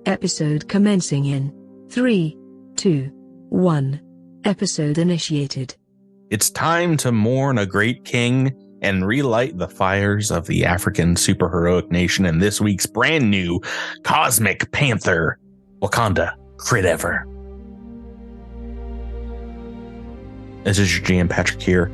Episode commencing in 3, 2, 1. Episode initiated. It's time to mourn a great king and relight the fires of the African superheroic nation in this week's brand new Cosmic Panther Wakanda Crit Ever. This is your GM Patrick here,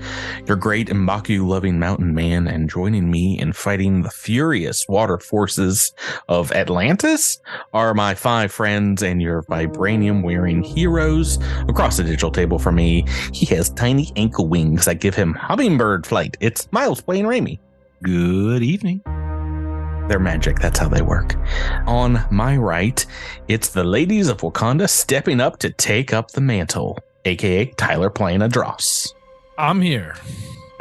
your great M'Baku-loving mountain man, and joining me in fighting the furious water forces of Atlantis are my 5 friends and your vibranium-wearing heroes. Across the digital table from me, he has tiny ankle wings that give him hummingbird flight. It's Miles playing Rami. Good evening. They're magic, that's how they work. On my right, it's the ladies of Wakanda stepping up to take up the mantle, aka Tyler playing Edrass. I'm here.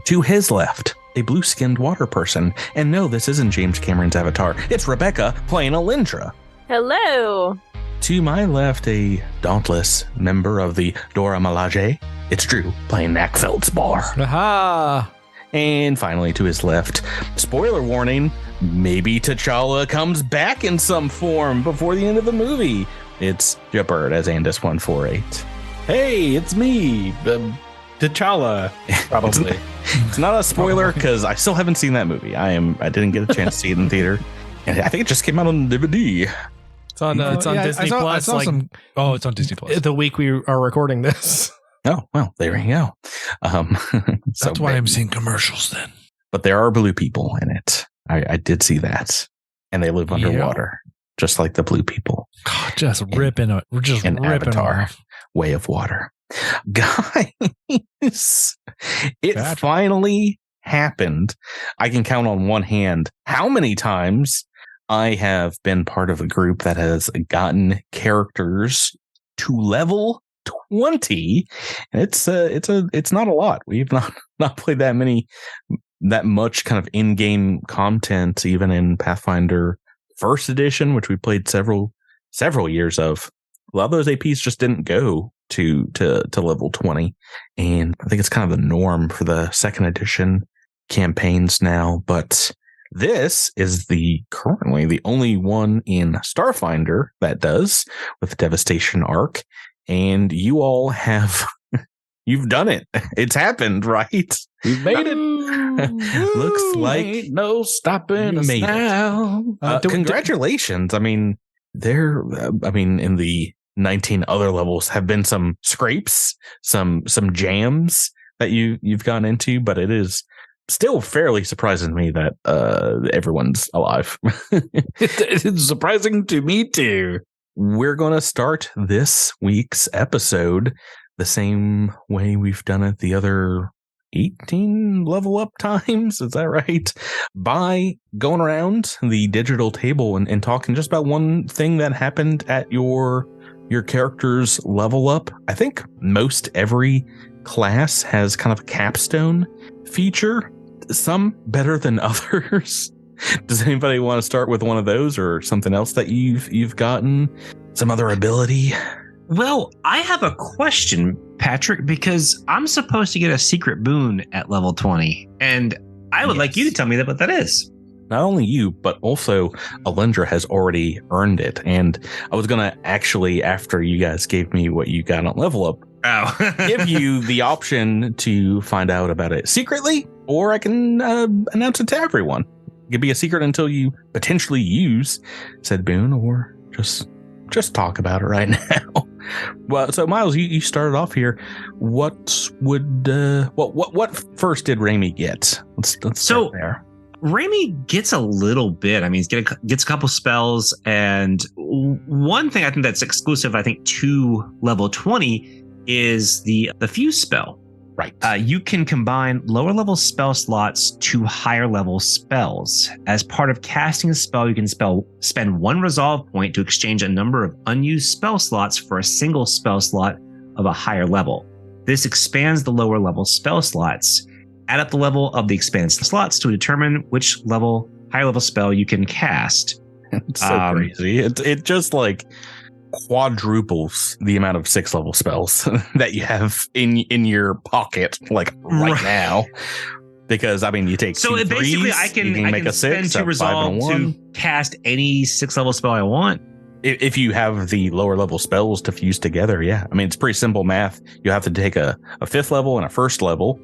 To his left, a blue-skinned water person. And no, this isn't James Cameron's Avatar. It's Rebecca playing Alindra. Hello. To my left, a dauntless member of the Dora Milaje. It's Drew playing Gnak Feldspar. Aha! And finally, to his left, spoiler warning, maybe T'Challa comes back in some form before the end of the movie. It's Jabbird as Andis148. Hey, it's me, T'Challa. Probably. It's not a spoiler because I still haven't seen that movie. I didn't get a chance to see it in theater, and I think it just came out on DVD. It's on Disney Plus. It's on Disney Plus. The week we are recording this. Oh well, there you go. That's why I'm seeing commercials then. But there are blue people in it. I did see that, and they live underwater, just like the blue people. God, just ripping it. We're just ripping Avatar. off. Way of Water. Guys, it finally happened. I can count on one hand how many times I have been part of a group that has gotten characters to level 20. And it's not a lot. We've not played that much kind of in-game content, even in Pathfinder First Edition, which we played several years of. A lot of those APs just didn't go to level 20. And I think it's kind of the norm for the second edition campaigns now. But this is currently the only one in Starfinder that does, with the Devastation arc. And you all have, you've done it. It's happened, right? We've made it. Looks like no stopping us now. Congratulations. I mean, in the 19 other levels have been some scrapes, some jams that you've gone into, but it is still fairly surprising to me that everyone's alive. It's surprising to me too. We're going to start this week's episode the same way we've done it the other 18 level up times, is that right? By going around the digital table and talking just about one thing that happened at your character's level up. I think most every class has kind of a capstone feature, some better than others. Does anybody want to start with one of those or something else that you've gotten? Some other ability? Well, I have a question, Patrick, because I'm supposed to get a secret boon at level 20, and I would like you to tell me what that is. Not only you, but also Alindra has already earned it. And I was going to actually, after you guys gave me what you got on level up, give you the option to find out about it secretly, or I can announce it to everyone. It could be a secret until you potentially use said boon, or just talk about it right now. Well, so Miles, you started off here. What first did Rami get? Let's start there. Rami gets a little bit. I mean, he gets a couple spells, and one thing I think that's exclusive, I think, to level 20 is the fuse spell. Right. You can combine lower level spell slots to higher level spells. As part of casting a spell, you can spend 1 resolve point to exchange a number of unused spell slots for a single spell slot of a higher level. This expands the lower level spell slots. Add up the level of the expanded slots to determine which higher level spell you can cast. It's so crazy. It just like quadruples the amount of 6 level spells that you have in your pocket, like right now. Because I mean, you take so two basically, threes, I can make a spend 6, 2 resolve to cast any 6 level spell I want. If you have the lower level spells to fuse together, yeah. I mean, it's pretty simple math. You have to take a 5th level and a 1st level,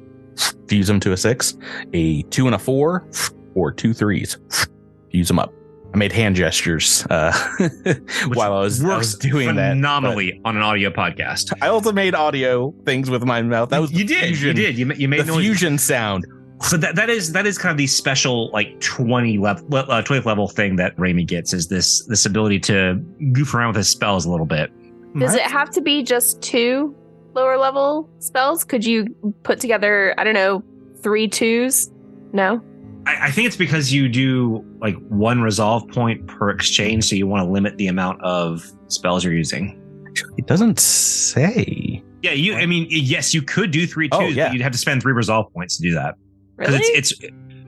fuse them to a 6, a 2 and a 4, or 2 3s, fuse them up. I made hand gestures while I was doing that phenomenally on an audio podcast. I also made audio things with my mouth. That was you did. You made the fusion sound. So that is kind of the special like 20th level thing that Rami gets, is this ability to goof around with his spells a little bit. Does it have to be just 2 lower level spells? Could you put together, I don't know, 3 2s? No. I think it's because you do like 1 resolve point per exchange, so you want to limit the amount of spells you're using. Actually, it doesn't say. Yeah, yes, you could do 3 2s, but you'd have to spend 3 resolve points to do that. Really? It's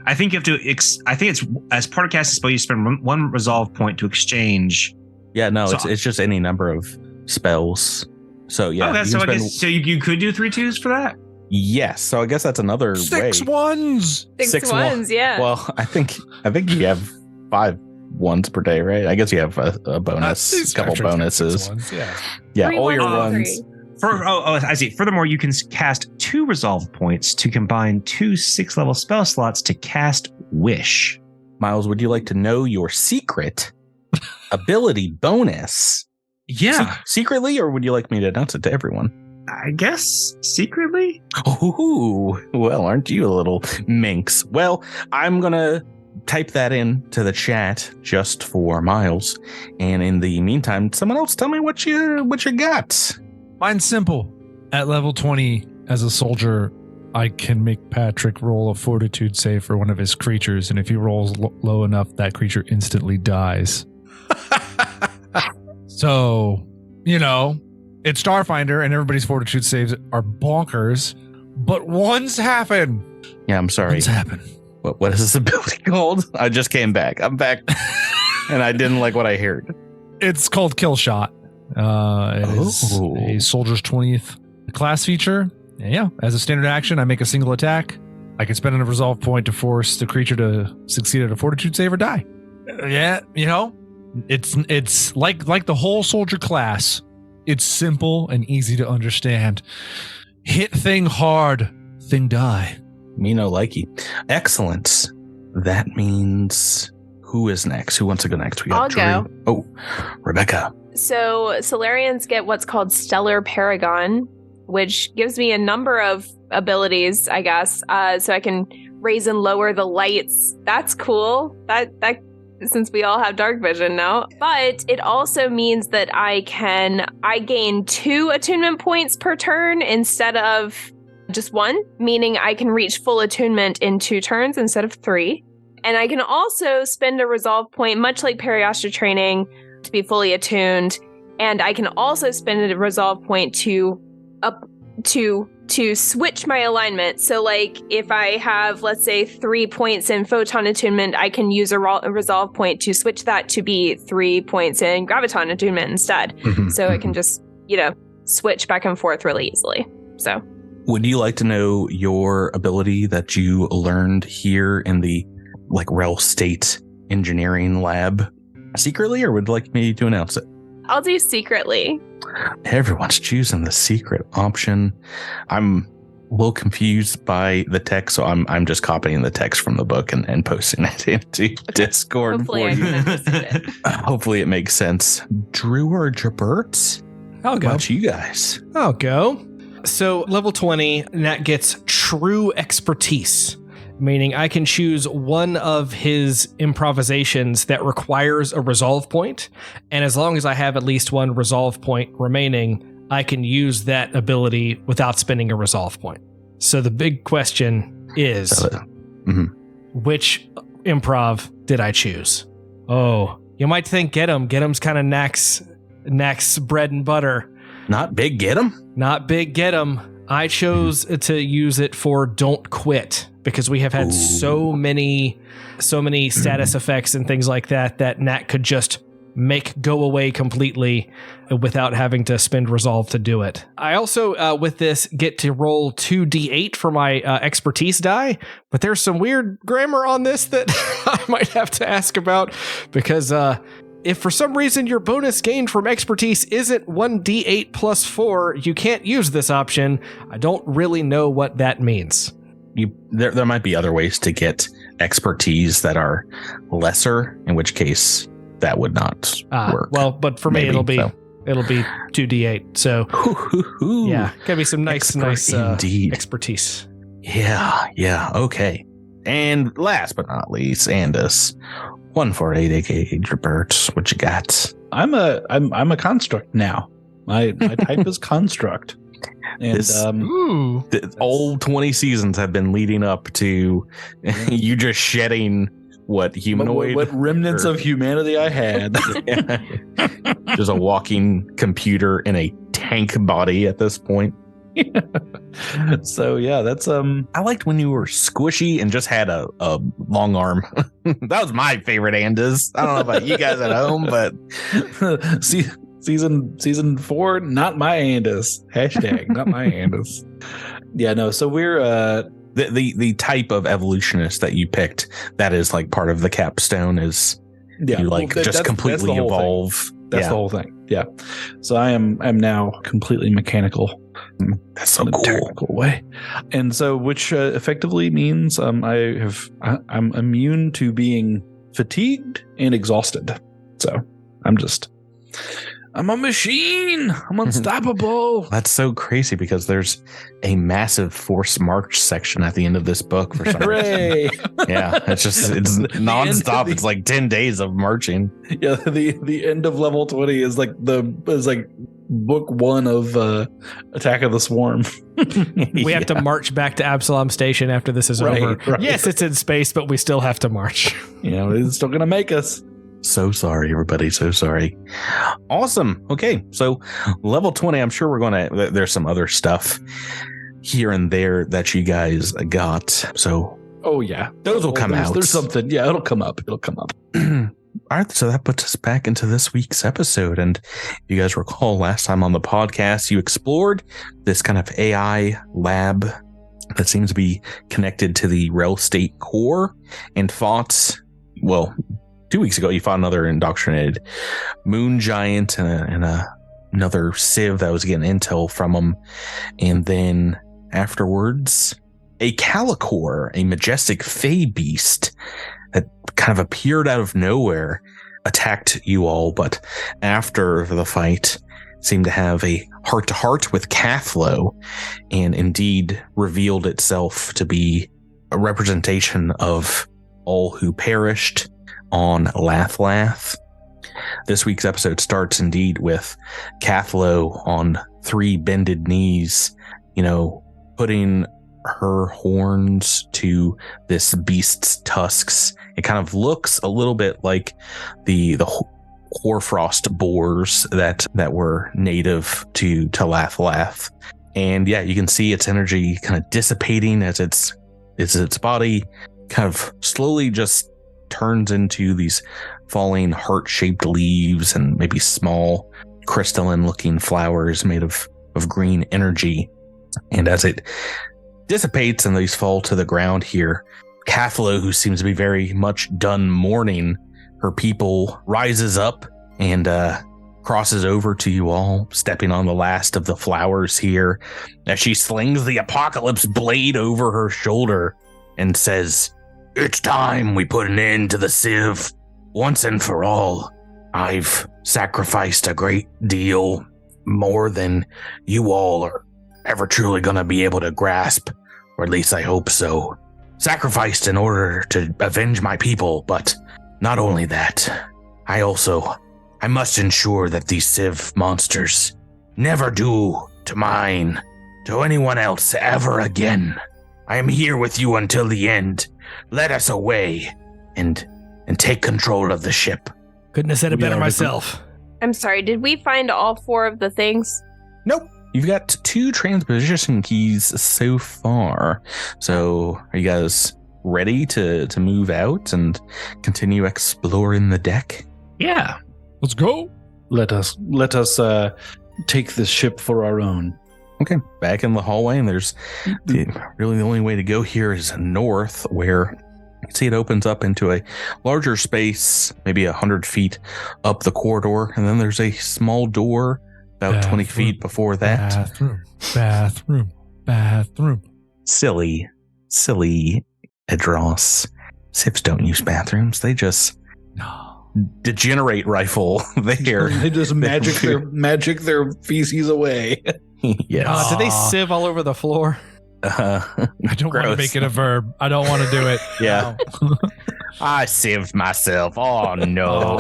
I think you have to. I think it's as part of casting spell, you spend 1 resolve point to exchange. Yeah, no, it's just any number of spells. So yeah, okay, so I guess you could do 3 2s for that. Yes, so I guess that's another 6 1s. 6 1s, yeah. Well, I think you have 5 1s per day, right? I guess you have a bonus, a couple bonuses. Yeah, all your 1s. I see. Furthermore, you can cast 2 resolve points to combine 2 6th-level spell slots to cast Wish. Miles, would you like to know your secret ability bonus? Yeah. Secretly, or would you like me to announce it to everyone? I guess secretly. Oh, well, aren't you a little minx? Well, I'm going to type that into the chat just for Miles. And in the meantime, someone else tell me what you got. Mine's simple. At level 20, as a soldier, I can make Patrick roll a fortitude save for one of his creatures. And if he rolls low enough, that creature instantly dies. So, it's Starfinder, and everybody's fortitude saves are bonkers, but ones happen. Yeah, I'm sorry. Ones happen. What is this ability called? I just came back. I'm back, and I didn't like what I heard. It's called Kill Shot. It is a soldier's 20th class feature. Yeah, as a standard action, I make a single attack. I can spend a resolve point to force the creature to succeed at a fortitude save or die. It's like the whole soldier class. It's simple and easy to understand. Hit thing hard, thing die. Me no likey. Excellent. That means who is next? Who wants to go next? We got I'll Drew. Oh, Rebecca. So Solarians get what's called Stellar Paragon, which gives me a number of abilities, I guess. So I can raise and lower the lights. That's cool. That since we all have dark vision now. But it also means that I gain 2 attunement points per turn instead of just 1, meaning I can reach full attunement in 2 turns instead of 3. And I can also spend a resolve point, much like Periastra training, to be fully attuned. And I can also spend a resolve point to switch my alignment. So like if I have, let's say, 3 points in photon attunement, I can use a resolve point to switch that to be 3 points in graviton attunement instead. So I can just, switch back and forth really easily. So would you like to know your ability that you learned here in the Rel State Engineering Lab secretly, or would you like me to announce it? I'll do secretly. Everyone's choosing the secret option. I'm a little confused by the text, so I'm just copying the text from the book and posting it into Discord. Hopefully I can understand it. Hopefully it makes sense. Drew or Jabert? I'll go. How about you guys? I'll go. So level 20, Nat gets true expertise, meaning I can choose one of his improvisations that requires a resolve point, and as long as I have at least 1 resolve point remaining, I can use that ability without spending a resolve point. So the big question is, which improv did I choose? Oh, you might think Get 'em. Get 'em's kind of Knack's bread and butter. Not Big Get 'em? Not Big Get 'em. I chose to use it for Don't Quit, because we have had so many status effects and things like that Nat could just make go away completely without having to spend resolve to do it. I also, with this, get to roll 2d8 for my expertise die, but there's some weird grammar on this that I might have to ask about, because if for some reason your bonus gained from expertise isn't 1d8 plus 4, you can't use this option. I don't really know what that means. There might be other ways to get expertise that are lesser, in which case that would not work. Well, but for me, it'll be 2d8. So yeah, gotta be some nice expertise. Yeah. Okay. And last but not least, Andis, 148, aka Gilbert. What you got? I'm a construct now. My type is construct. And all 20 seasons have been leading up to you just shedding what humanoid, what remnants of humanity I had. Just a walking computer in a tank body at this point. So yeah, that's I liked when you were squishy and just had a long arm. That was my favorite Andis. I don't know about you guys at home, but season 4, not my Andis. Hashtag not my Andis. Yeah, no. So we're the type of evolutionist that you picked that is like part of the capstone is you just completely evolve. That's the whole thing. Yeah. So I'm now completely mechanical. That's so in a technical way. And so which effectively means I'm immune to fatigued and exhausted. So I'm a machine. I'm unstoppable. That's so crazy because there's a massive forced march section at the end of this book for some reason. Yeah, it's nonstop. It's like 10 days of marching. Yeah, the end of level 20 is like book 1 of Attack of the Swarm. We have to march back to Absalom Station after this is over. Right. Yes, it's in space, but we still have to march. It's still gonna make us. So sorry, everybody. So sorry. Awesome. Okay. So level 20, I'm sure there's some other stuff here and there that you guys got. So. Oh, yeah. Those will come out. There's something. Yeah, it'll come up. All right. So that puts us back into this week's episode. And you guys recall last time on the podcast, you explored this kind of AI lab that seems to be connected to the Rel State core and fought, 2 weeks ago, you fought another indoctrinated moon giant and another civ that was getting intel from them. And then afterwards, a Calicor, a majestic fey beast that kind of appeared out of nowhere, attacked you all. But after the fight, seemed to have a heart-to-heart with Cathlo and indeed revealed itself to be a representation of all who perished on Lathlath. This week's episode starts indeed with Cathlo on 3 bended knees, putting her horns to this beast's tusks. It kind of looks a little bit like the hoarfrost boars that were native to Lathlath. And yeah, you can see its energy kind of dissipating as its body kind of slowly just turns into these falling heart-shaped leaves and maybe small crystalline-looking flowers made of green energy. And as it dissipates and these fall to the ground here, Cathlo, who seems to be very much done mourning her people, rises up and crosses over to you all, stepping on the last of the flowers here as she slings the apocalypse blade over her shoulder and says, "It's time we put an end to the Civ once and for all. I've sacrificed a great deal, more than you all are ever truly going to be able to grasp, or at least I hope so. Sacrificed in order to avenge my people, but not only that, I must ensure that these Civ monsters never do to anyone else ever again. I am here with you until the end. Let us away and take control of the ship." Couldn't have said it better myself. I'm sorry, did we find all 4 of the things? Nope. You've got 2 transposition keys so far. So are you guys ready to move out and continue exploring the deck? Yeah. Let's go. Let us take this ship for our own. Okay, back in the hallway, and there's really the only way to go here is north, where You see it opens up into a larger space, maybe 100 feet up the corridor, and then there's a small door about 20 feet before that. Bathroom. Silly Edrass. Sivs don't use bathrooms. They just degenerate rifle there. They just magic their feces away. Yes. Did they sieve all over the floor? I don't want to make it a verb. I don't want to do it. Yeah. I sieved myself. Oh, no.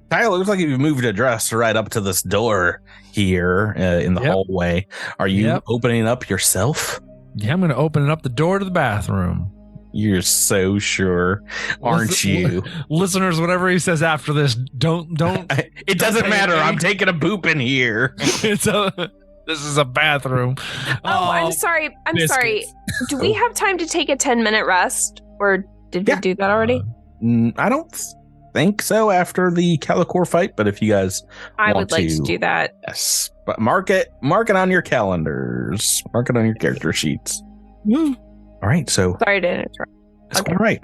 Tyler, looks like you moved Edrass right up to this door here in the hallway. Are you opening up yourself? Yeah, I'm going to open up the door to the bathroom. You're so sure, aren't you? Listeners, whatever he says after this, don't. It doesn't matter. I'm taking a poop in here. This is a bathroom. Oh, I'm sorry. Sorry. Do we have time to take a 10-minute rest? Or did we do that already? I don't think so after the Calicor fight, but if you guys I would like to do that. Yes. But mark it on your calendars. Mark it on your character sheets. All right, so sorry to interrupt. That's all right.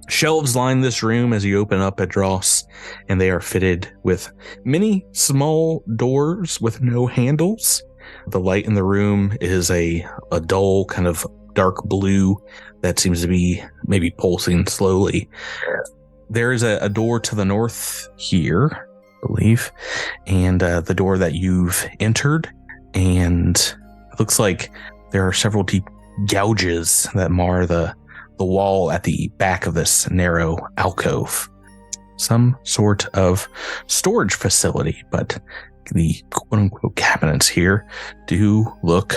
Shelves line this room as you open up Edrass, and they are fitted with many small doors with no handles. The light in the room is a dull kind of dark blue that seems to be maybe pulsing slowly. There is a door to the north here, I believe, and the door that you've entered, and it looks like there are several deep gouges that mar the wall at the back of this narrow alcove. Some sort of storage facility, but the quote-unquote cabinets here do look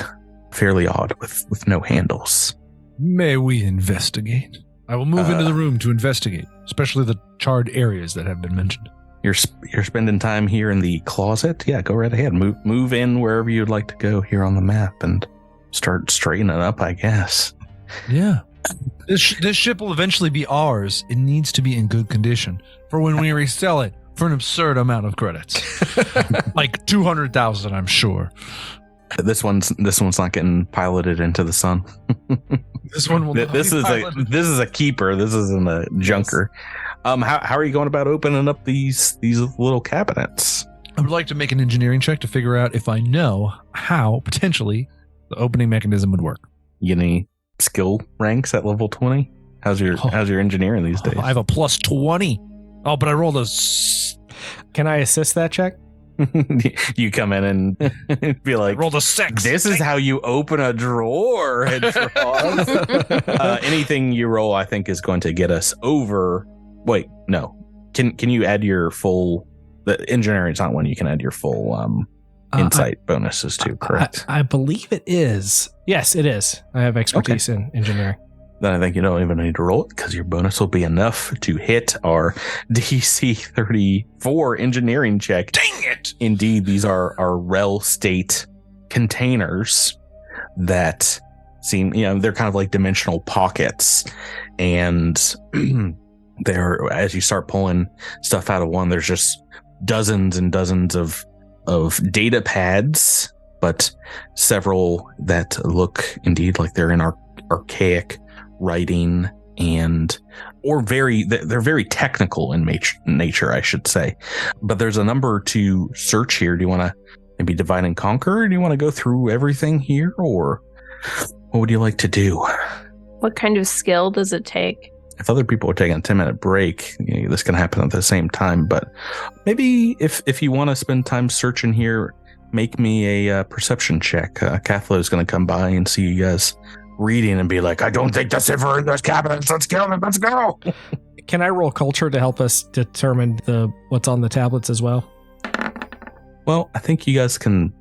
fairly odd with no handles. May we investigate? I will move into the room to investigate, especially the charred areas that have been mentioned. You're spending time here in the closet? Yeah, go right ahead. Move in wherever you'd like to go here on the map and start straightening up, I guess. Yeah. This ship will eventually be ours. It needs to be in good condition for when we resell it for an absurd amount of credits. Like 200,000, I'm sure. This one's not getting piloted into the sun. This one will. This is a keeper. This isn't a junker. How are you going about opening up these little cabinets? I would like to make an engineering check to figure out if I know how potentially the opening mechanism would work. You get any skill ranks at level 20? How's your engineering these days? I have a plus 20. Oh, but I rolled a. Can I assist that check? You come in and be like, rolled a 6. This is how you open a drawer. Anything you roll, I think, is going to get us over. Wait, no. Can you add your full? The engineering's not one you can add your full insight bonuses to. Correct. I believe it is. Yes, it is. I have expertise in engineering. Then I think you don't even need to roll it because your bonus will be enough to hit our DC 34 engineering check. Dang it! Indeed, these are rel state containers that seem, they're kind of like dimensional pockets. And there, as you start pulling stuff out of one, there's just dozens and dozens of data pads, but several that look indeed like they're in our archaic writing they're very technical in nature, I should say. But there's a number to search here. Do you want to maybe divide and conquer? Or do you want to go through everything here, or what would you like to do? What kind of skill does it take? If other people are taking a 10-minute break, this can happen at the same time. But maybe if you want to spend time searching here, make me a perception check. Cathlo is going to come by and see you guys reading and be like, I don't think the cipher in those cabinets. Let's kill them. Let's go. Can I roll culture to help us determine what's on the tablets as well? Well, I think you guys can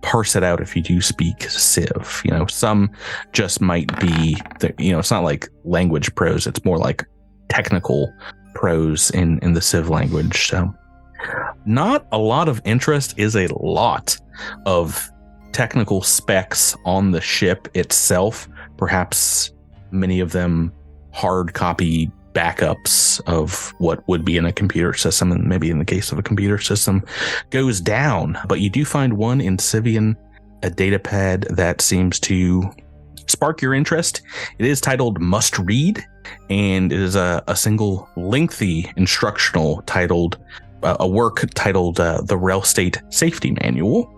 parse it out if you do speak Civ. Some just might be, it's not like language prose. It's more like technical prose in the Civ language. So not a lot of interest is a lot of technical specs on the ship itself. Perhaps many of them hard copy backups of what would be in a computer system, and maybe in the case of a computer system goes down. But you do find one in Civian, a data pad that seems to spark your interest. It is titled Must Read, and it is a single lengthy instructional titled, a work titled The Rail State Safety Manual.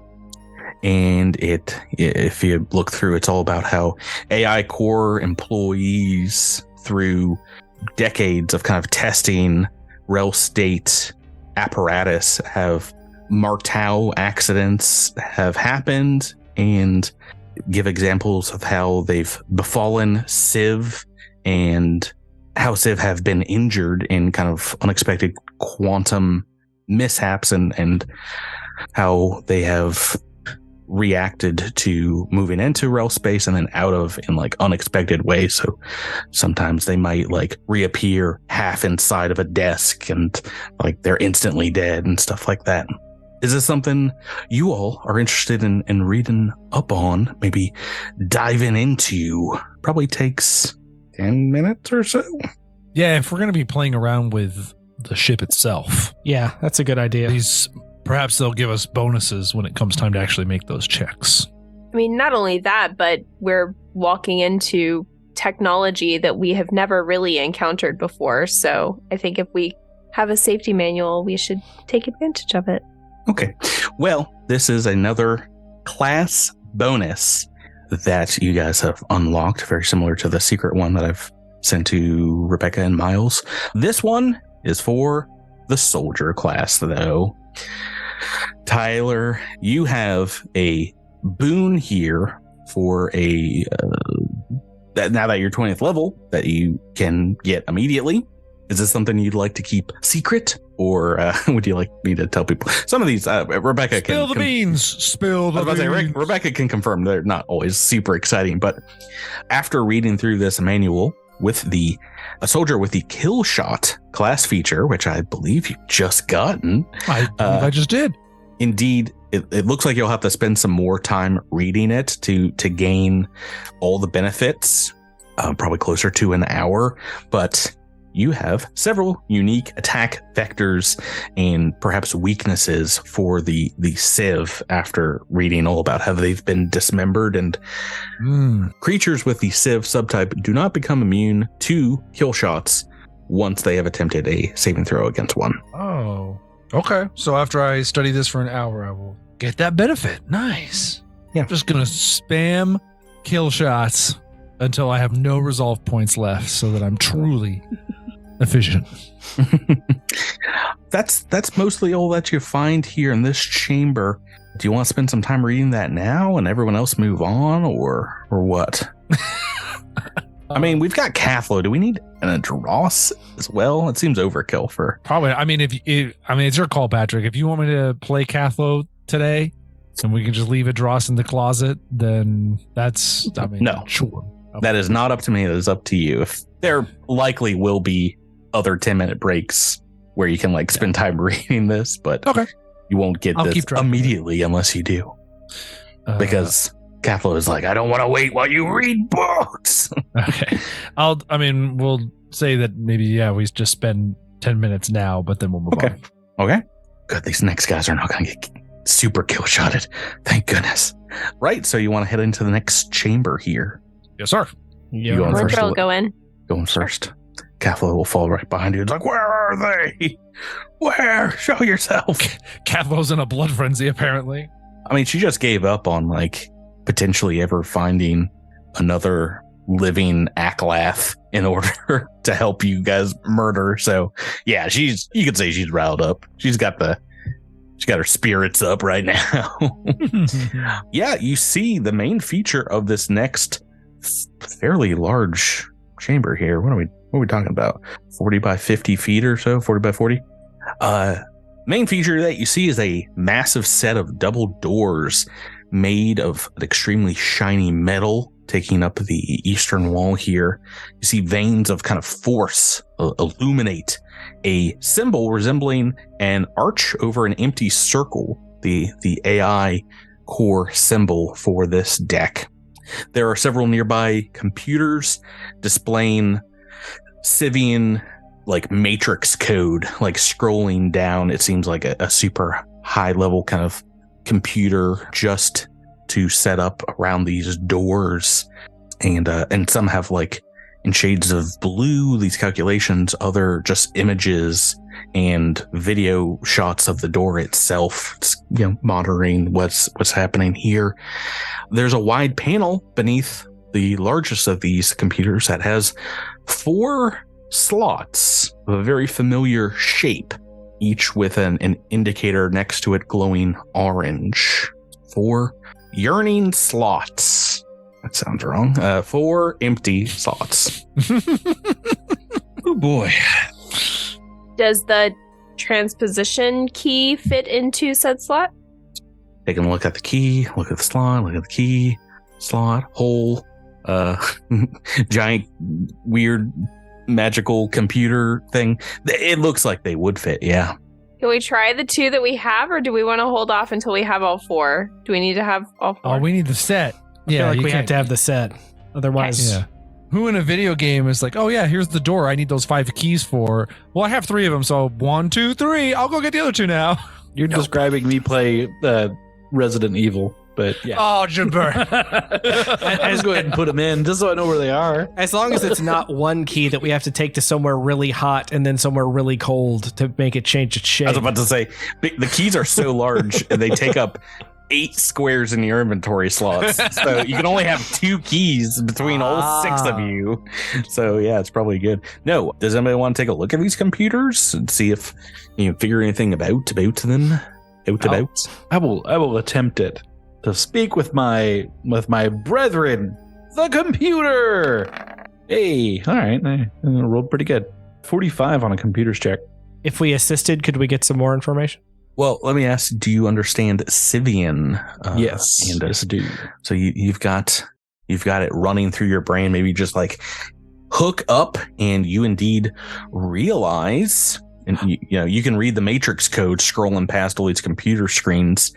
And if you look through, it's all about how AI core employees, through decades of kind of testing rail state apparatus, have marked how accidents have happened and give examples of how they've befallen Civ and how Civ have been injured in kind of unexpected quantum mishaps, and how they have reacted to moving into rail space and then out of in like unexpected ways. So sometimes they might like reappear half inside of a desk and like they're instantly dead and stuff like that. Is this something you all are interested in reading up on, maybe diving into? Probably takes 10 minutes or so. Yeah, if we're going to be playing around with the ship itself. Yeah, that's a good idea. Perhaps they'll give us bonuses when it comes time to actually make those checks. I mean, not only that, but we're walking into technology that we have never really encountered before. So I think if we have a safety manual, we should take advantage of it. Okay. Well, this is another class bonus that you guys have unlocked, very similar to the secret one that I've sent to Rebecca and Miles. This one is for the soldier class, though. Tyler, you have a boon here for now that you're 20th level that you can get immediately. Is this something you'd like to keep secret, or would you like me to tell people? Some of these, Rebecca can spill the beans. Spill the beans. Rebecca can confirm they're not always super exciting, but after reading through this manual with a soldier with the kill shot class feature, which I believe you've just gotten, I just did. Indeed, it looks like you'll have to spend some more time reading it to gain all the benefits, probably closer to an hour, but you have several unique attack vectors and perhaps weaknesses for the Civ after reading all about how they've been dismembered, and creatures with the Civ subtype do not become immune to kill shots once they have attempted a saving throw against one. Oh, okay. So after I study this for an hour, I will get that benefit. Nice. Yeah. I'm just going to spam kill shots until I have no resolve points left so that I'm truly efficient. That's mostly all that you find here in this chamber. Do you want to spend some time reading that now and everyone else move on, or what? I mean, we've got Cathlo. Do we need an Edrass as well? It seems overkill for probably. I mean, it's your call, Patrick. If you want me to play Cathlo today, and we can just leave Edrass in the closet, then that's. I mean, no, sure. Okay. That is not up to me. That is up to you. If there likely will be other 10-minute breaks where you can like spend time reading this, but okay, you won't get I'll this immediately unless you do, because Cathlo is like, I don't want to wait while you read books. Okay. We'll say that maybe, we just spend 10 minutes now, but then we'll move on. Okay. Good. These next guys are not going to get super kill shotted. Thank goodness. Right. So you want to head into the next chamber here? Yes, sir. You going first? I'll go in. Going first. Cathlo will fall right behind you. It's like, where are they? Where? Show yourself. Cathlo's in a blood frenzy, apparently. I mean, she just gave up on like potentially ever finding another living Aklath in order to help you guys murder. So yeah, you could say she's riled up. She's got her spirits up right now. Yeah, you see the main feature of this next fairly large chamber here. What are we talking about? 40 by 50 feet or so? 40 by 40? Main feature that you see is a massive set of double doors made of extremely shiny metal taking up the eastern wall here. You see veins of kind of force illuminate a symbol resembling an arch over an empty circle, the AI core symbol for this deck. There are several nearby computers displaying Civian like matrix code, like scrolling down. It seems like a super high level kind of computer just to set up around these doors. And some have like in shades of blue, these calculations, other just images and video shots of the door itself, monitoring what's happening here. There's a wide panel beneath the largest of these computers that has 4 slots of a very familiar shape, each with an indicator next to it glowing orange. 4 yearning slots. That sounds wrong. 4 empty slots. Oh boy. Does the transposition key fit into said slot? Taking a look at the key, look at the slot, look at the key, slot, hole, giant, weird, magical computer thing. It looks like they would fit, yeah. Can we try the 2 that we have, or do we want to hold off until we have all 4? Do we need to have all 4? Oh, we need the set. I feel like we have to have the set. Otherwise, yeah. Who in a video game is like, oh yeah, here's the door I need those 5 keys for? Well, I have 3 of them, so 1, 2, 3. I'll go get the other 2 now. You're describing me play Resident Evil, but yeah. Oh, Jabber. I just go ahead and put them in just so I know where they are. as long as it's not one key that we have to take to somewhere really hot and then somewhere really cold to make it change its shape. I was about to say, the keys are so large and they take up 8 squares in your inventory slots. So you can only have 2 keys between all 6 of you. So yeah, it's probably good. No, does anybody want to take a look at these computers and see if you can figure anything about them? I will attempt it. To speak with my brethren, the computer. Hey, all right, I rolled pretty good. 45 on a computer's check. If we assisted, could we get some more information? Well, let me ask, do you understand Sivian? Yes, yes, I do. So you've got it running through your brain, maybe just like hook up, and you indeed realize, and you can read the matrix code scrolling past all these computer screens,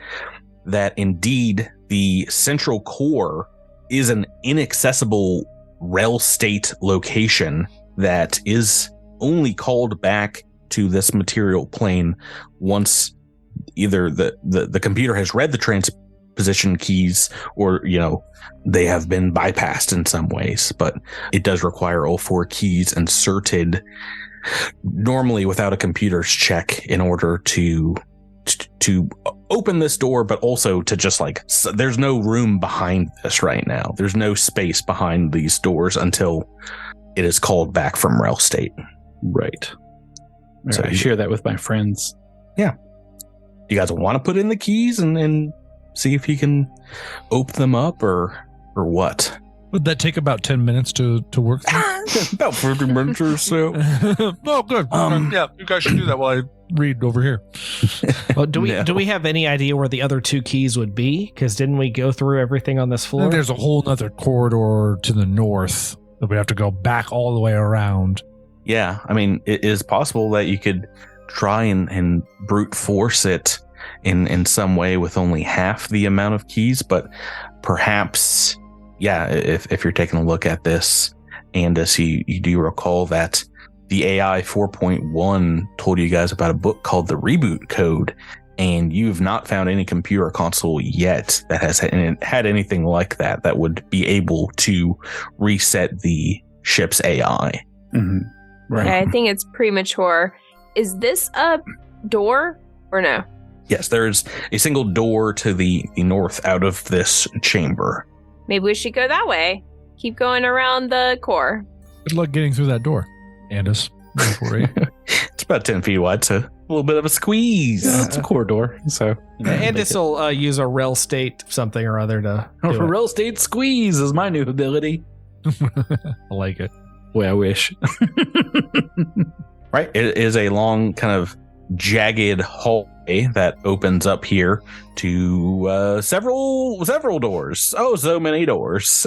that indeed the central core is an inaccessible rel state location that is only called back to this material plane once either the computer has read the transposition keys or they have been bypassed in some ways. But it does require all 4 keys inserted normally without a computer's check in order to open this door, but also to just there's no room behind this right now. There's no space behind these doors until it is called back from rel state. Right. So So I share that with my friends. Yeah. Do you guys want to put in the keys and see if you can open them up or what? Would that take about 10 minutes to work through? About 50 minutes or so. Oh, good. Yeah, you guys should do that while I read over here. Well, do we have any idea where the other 2 keys would be? Because didn't we go through everything on this I floor? think there's a whole other corridor to the north that we have to go back all the way around. Yeah, I mean, it is possible that you could try and brute force it in some way with only half the amount of keys, but perhaps, yeah, if you're taking a look at this, and as you do recall that the AI 4.1 told you guys about a book called The Reboot Code, and you've not found any computer console yet that has had anything like that would be able to reset the ship's AI. Mm-hmm. Right. Okay, I think it's premature. Is this a door or no? Yes, there's a single door to the north out of this chamber. Maybe we should go that way. Keep going around the core. Good luck getting through that door, Andis. It's about 10 feet wide, so a little bit of a squeeze. Yeah, it's a corridor, so. And this will use a rel state something or other to do it. Real estate squeeze is my new ability. I like it. Boy, I wish. Right? It is a long kind of jagged hallway that opens up here to several doors. Oh, so many doors.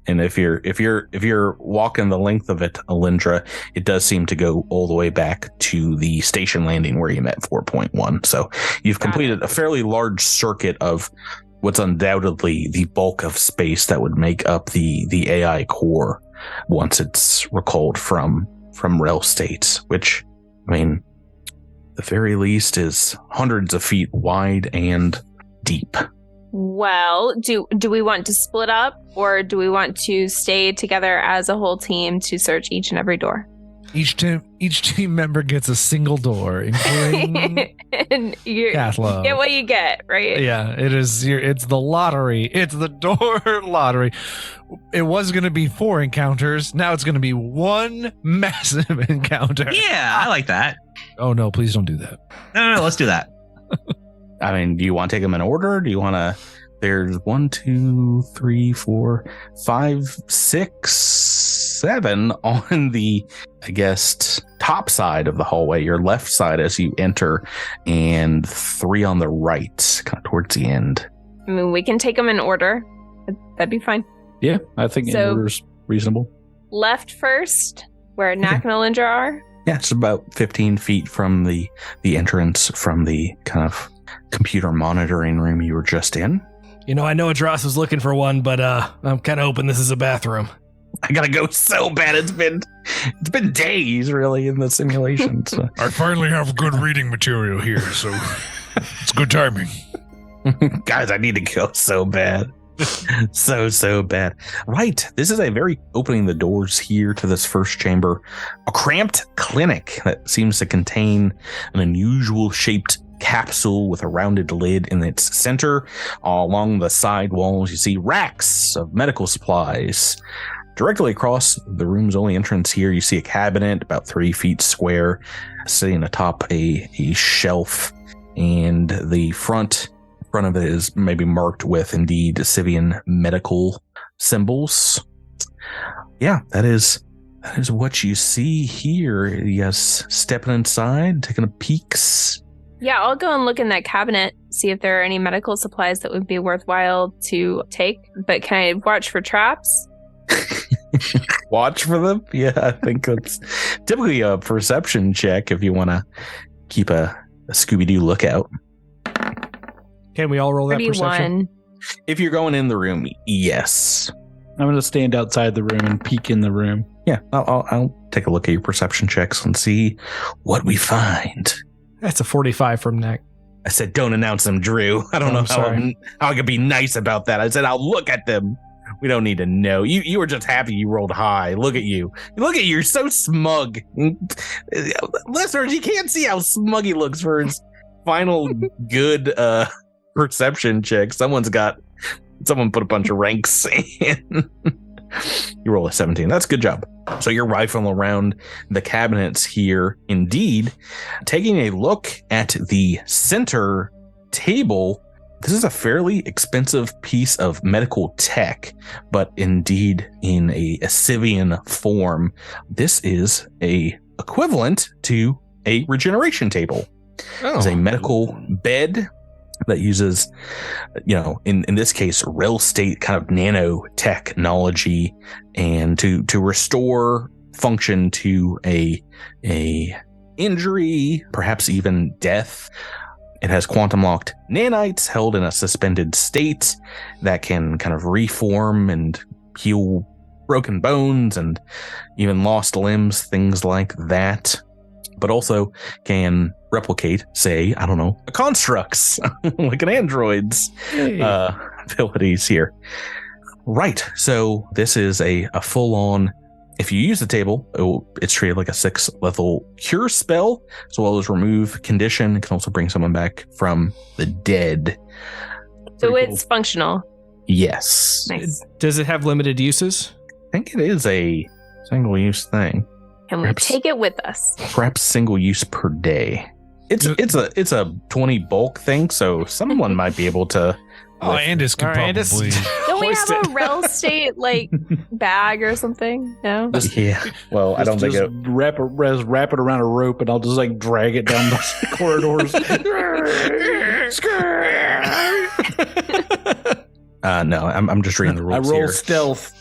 And if you're walking the length of it, Alindra, it does seem to go all the way back to the station landing where you met 4.1. So you've completed a fairly large circuit of what's undoubtedly the bulk of space that would make up the AI core once it's recalled from rel states, which, I mean, the very least is hundreds of feet wide and deep. Well, do we want to split up, or do we want to stay together as a whole team to search each and every door? Each team member gets a single door, including And you Cathlo. get what you get, right? Yeah, it's the lottery. It's the door lottery. It was going to be 4 encounters. Now it's going to be 1 massive encounter. Yeah, I like that. Oh no, please don't do that. No, let's do that. I mean, do you want to take them in order? Do you want to? There's 1, 2, 3, 4, 5, 6, 7 on the, I guess, top side of the hallway, your left side as you enter, and 3 on the right, kind of towards the end. I mean, we can take them in order. That'd be fine. Yeah, I think in order's reasonable. Left first, where Gnak and Alindra are. Yeah, it's about 15 feet from the entrance from the kind of computer monitoring room you were just in. You know, I know Edrass was looking for one, but I'm kind of hoping this is a bathroom. I gotta go so bad. It's been days, really, in the simulation. So. I finally have good reading material here, so it's good timing. Guys, I need to go so bad. So bad. Right. This is a very opening the doors here to this first chamber. A cramped clinic that seems to contain an unusual shaped capsule with a rounded lid in its center. Along the side walls, you see racks of medical supplies. Directly across the room's only entrance here, you see a cabinet about 3 feet square sitting atop a shelf, and the front of it is maybe marked with indeed Civian medical symbols. Yeah, that is what you see here. Yes, stepping inside, taking a peeks. Yeah, I'll go and look in that cabinet, see if there are any medical supplies that would be worthwhile to take. But can I watch for traps? Watch for them? Yeah, I think that's typically a perception check if you want to keep a Scooby-Doo lookout. Can we all roll that 31. perception? If you're going in the room, yes. I'm going to stand outside the room and peek in the room. Yeah, I'll take a look at your perception checks and see what we find. That's a 45 from Gnak. I said, don't announce them, Drew. I don't know how I could be nice about that. I said, I'll look at them. We don't need to know. You were just happy you rolled high. Look at you. Look at you. You're so smug. Listeners, you can't see how smug he looks for his final good perception check. Someone put a bunch of ranks in. You roll a 17. That's a good job. So you're rifling around the cabinets here. Indeed, taking a look at the center table, this is a fairly expensive piece of medical tech, but indeed in a Civian form. This is a equivalent to a regeneration table. It's a medical bed that uses, in this case, real estate kind of nanotechnology, and to restore function to a injury, perhaps even death. It has quantum locked nanites held in a suspended state that can kind of reform and heal broken bones and even lost limbs, things like that. But also can replicate, say, I don't know, constructs, like an android's abilities here. Right. So this is a full-on, if you use the table, it's treated like a 6th level cure spell, as well as remove condition. It can also bring someone back from the dead. So it's functional. Yes. Nice. Does it have limited uses? I think it is a single-use thing. Can we take it with us? Perhaps single use per day. It's a 20 bulk thing, so someone might be able to. Andis could probably. Don't we have a rel state bag or something? No. Yeah. Well, I don't think it. Wrap it around a rope, and I'll just drag it down the corridors. No, I'm just reading the rules. I roll here. stealth.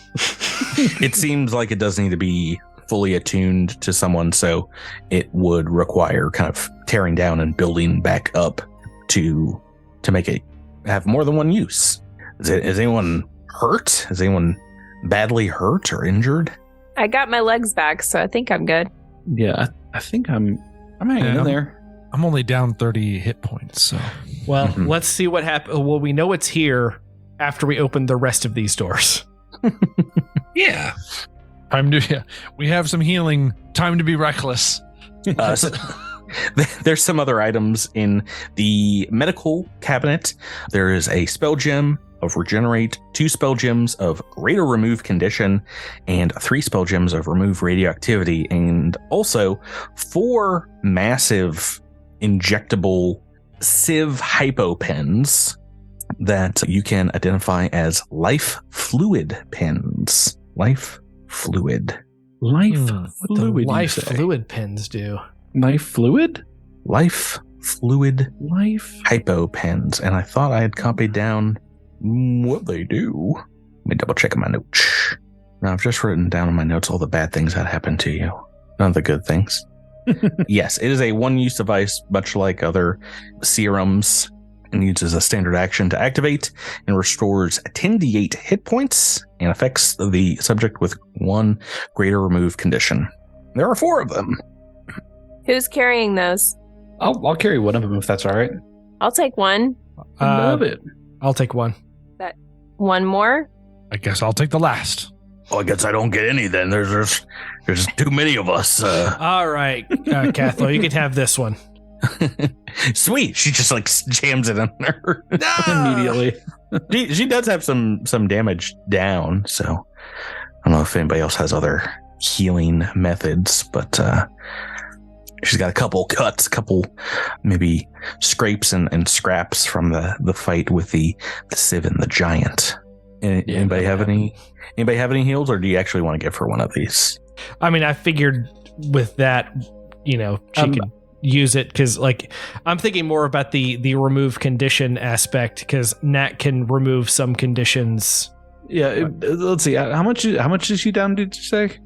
It seems like it does need to be fully attuned to someone, so it would require kind of tearing down and building back up to make it have more than one use. Is anyone hurt? Is anyone badly hurt or injured? I got my legs back, so I think I'm good. Yeah, I think I'm hanging in there. I'm only down 30 hit points, so Well, let's see what happens. Well, we know it's here after we open the rest of these doors. Yeah. We have some healing. Time to be reckless. So, there's some other items in the medical cabinet. There is a spell gem of regenerate, 2 spell gems of greater remove condition, and 3 spell gems of remove radioactivity, and also 4 massive injectable sieve hypo pens that you can identify as life fluid pens. Life fluid. Life What fluid. the you life say? fluid pins do? Life fluid? Life fluid Life. hypo pens. And I thought I had copied down what they do. Let me double check in my notes. Now I've just written down in my notes all the bad things that happened to you. None of the good things. Yes, it is a one-use device, much like other serums, and uses a standard action to activate and restores 10d8 hit points and affects the subject with 1 greater remove condition. There are 4 of them. Who's carrying those? I'll carry one of them if that's all right. I'll take one. I love it. I'll take one. One more. I guess I'll take the last. Oh, I guess I don't get any then. There's too many of us. All right, Cathlo, you can have this one. Sweet. She just like jams it in there Immediately. She does have some damage down, so I don't know if anybody else has other healing methods, but she's got a couple cuts, maybe scrapes and scraps from the fight with the civ and the giant. Anybody have any heals, or do you actually want to give her one of these? I mean, I figured with that, she could use it because, like, I'm thinking more about the remove condition aspect because Nat can remove some conditions. Yeah. Let's see. How much is she down? Did you say?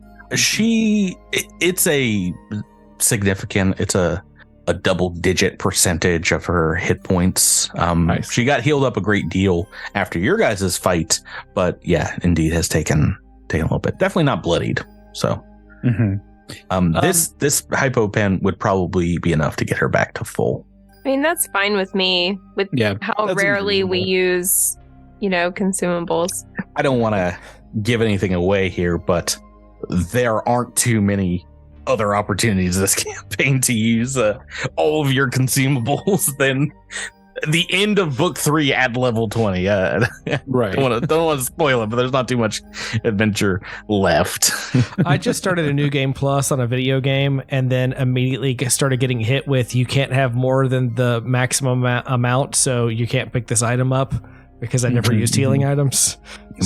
It's a significant. It's a double-digit percentage of her hit points. Nice. She got healed up a great deal after your guys' fight, but yeah, indeed has taken a little bit. Definitely not bloodied. So, this hypo pen would probably be enough to get her back to full. I mean, that's fine with me. With how that's rarely we reasonable. use, consumables. I don't want to give anything away here, but there aren't too many other opportunities this campaign to use all of your consumables than the end of book 3 at level 20. Right. Don't want to spoil it, but there's not too much adventure left. I just started a new game plus on a video game and then immediately started getting hit with you can't have more than the maximum amount, so you can't pick this item up because I never used healing items.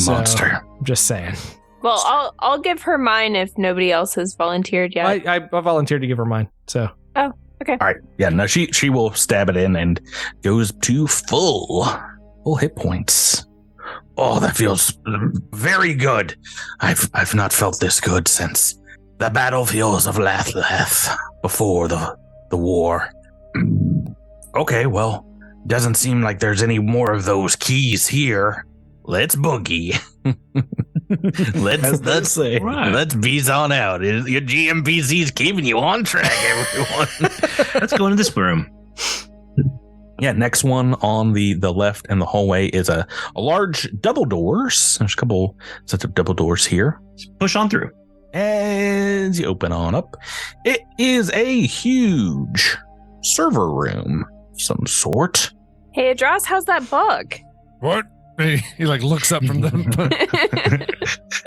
Monster. Just saying. Well, I'll give her mine if nobody else has volunteered yet. I volunteered to give her mine. So. Oh, okay. All right. Yeah, no, she will stab it in and goes to full hit points. Oh, that feels very good. I've not felt this good since the battlefields of Lathlath before the war. Okay, well, doesn't seem like there's any more of those keys here. Let's boogie. Let's bees on out. Your GMPC's keeping you on track, everyone. Let's go into this room. Yeah, next one on the left in the hallway is a large double doors. There's a couple sets of double doors here. Push on through. As you open on up, it is a huge server room of some sort. Hey, Edrass, how's that book? What? He like looks up from them.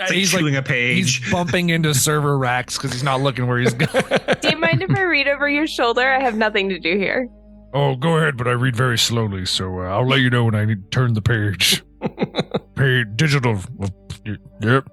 He's chewing a page. He's bumping into server racks because he's not looking where he's going. Do you mind if I read over your shoulder? I have nothing to do here. Oh, go ahead, but I read very slowly, so I'll let you know when I need to turn the page. Page digital. Yep.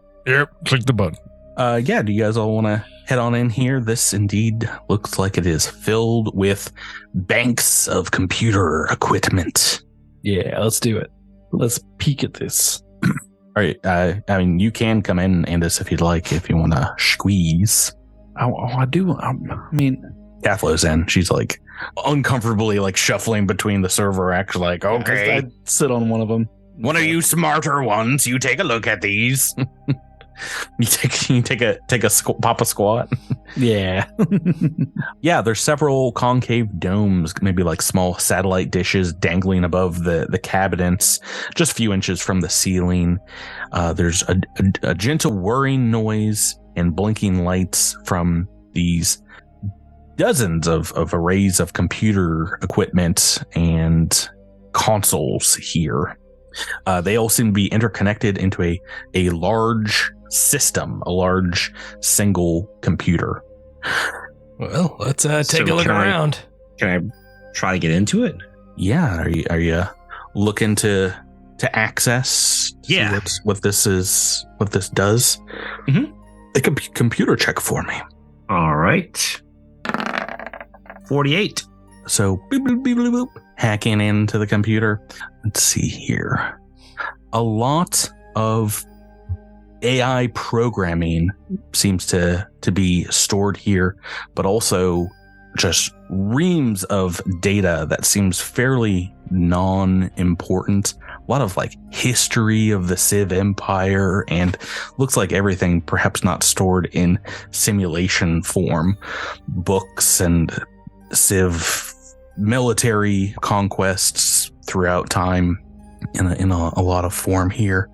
Click the button. Yeah, do you guys all want to head on in here? This indeed looks like it is filled with banks of computer equipment. Yeah, let's do it. Let's peek at this. All right. I mean, you can come in, Andis, if you'd like, if you want to squeeze. I do. I mean, Cathlo's in. She's like uncomfortably like shuffling between the server racks. Like, okay, I'd sit on one of them. one of you smarter ones, you take a look at these. You take a pop a squat. Yeah. Yeah, there's several concave domes, maybe like small satellite dishes dangling above the cabinets, just a few inches from the ceiling. There's a gentle whirring noise and blinking lights from these dozens of arrays of computer equipment and consoles here. They all seem to be interconnected into a large system, a large single computer. Well, let's take a look around. Can I try to get into it? Yeah, are you looking to access? Yeah. See what this does? Mm-hmm. A computer check for me. All right. 48. So boop, boop, boop, boop, boop, hacking into the computer. Let's see here. A lot of AI programming seems to be stored here, but also just reams of data that seems fairly non-important. A lot of like history of the Civ Empire, and looks like everything perhaps not stored in simulation form. Books and Civ military conquests throughout time in a lot of form here.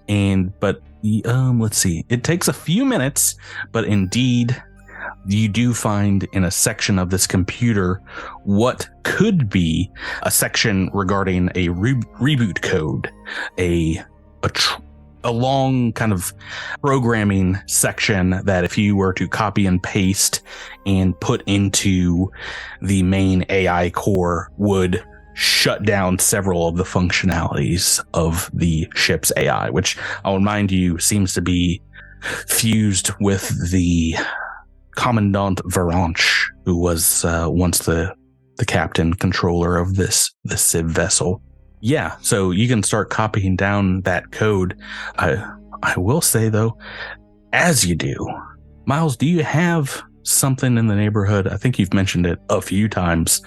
But let's see. It takes a few minutes, but indeed you do find in a section of this computer what could be a section regarding a reboot code, a long kind of programming section that if you were to copy and paste and put into the main AI core would shut down several of the functionalities of the ship's AI, which I'll remind you seems to be fused with the Commandant Varanche, who was once the captain controller of the Civ vessel. Yeah, so you can start copying down that code. I will say, though, as you do, Miles, do you have something in the neighborhood? I think you've mentioned it a few times.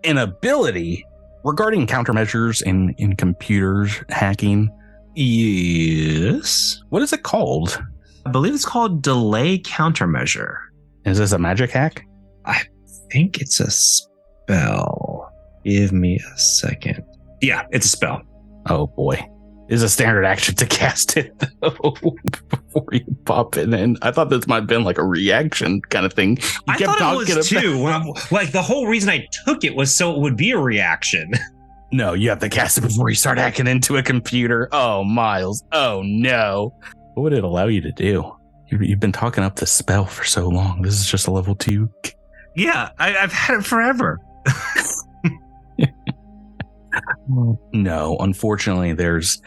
An ability regarding countermeasures in computers hacking. Yes. What is it called? I believe it's called delay countermeasure. Is this a magic hack? I think it's a spell. Give me a second. Yeah, it's a spell. Oh boy. Is a standard action to cast it though before you pop it in. I thought this might have been like a reaction kind of thing. I thought it was too. Like the whole reason I took it was so it would be a reaction. No, you have to cast it before you start hacking into a computer. Oh, Miles. Oh no. What would it allow you to do? You've been talking up the spell for so long. This is just a level 2. Yeah, I've had it forever. No, unfortunately, there's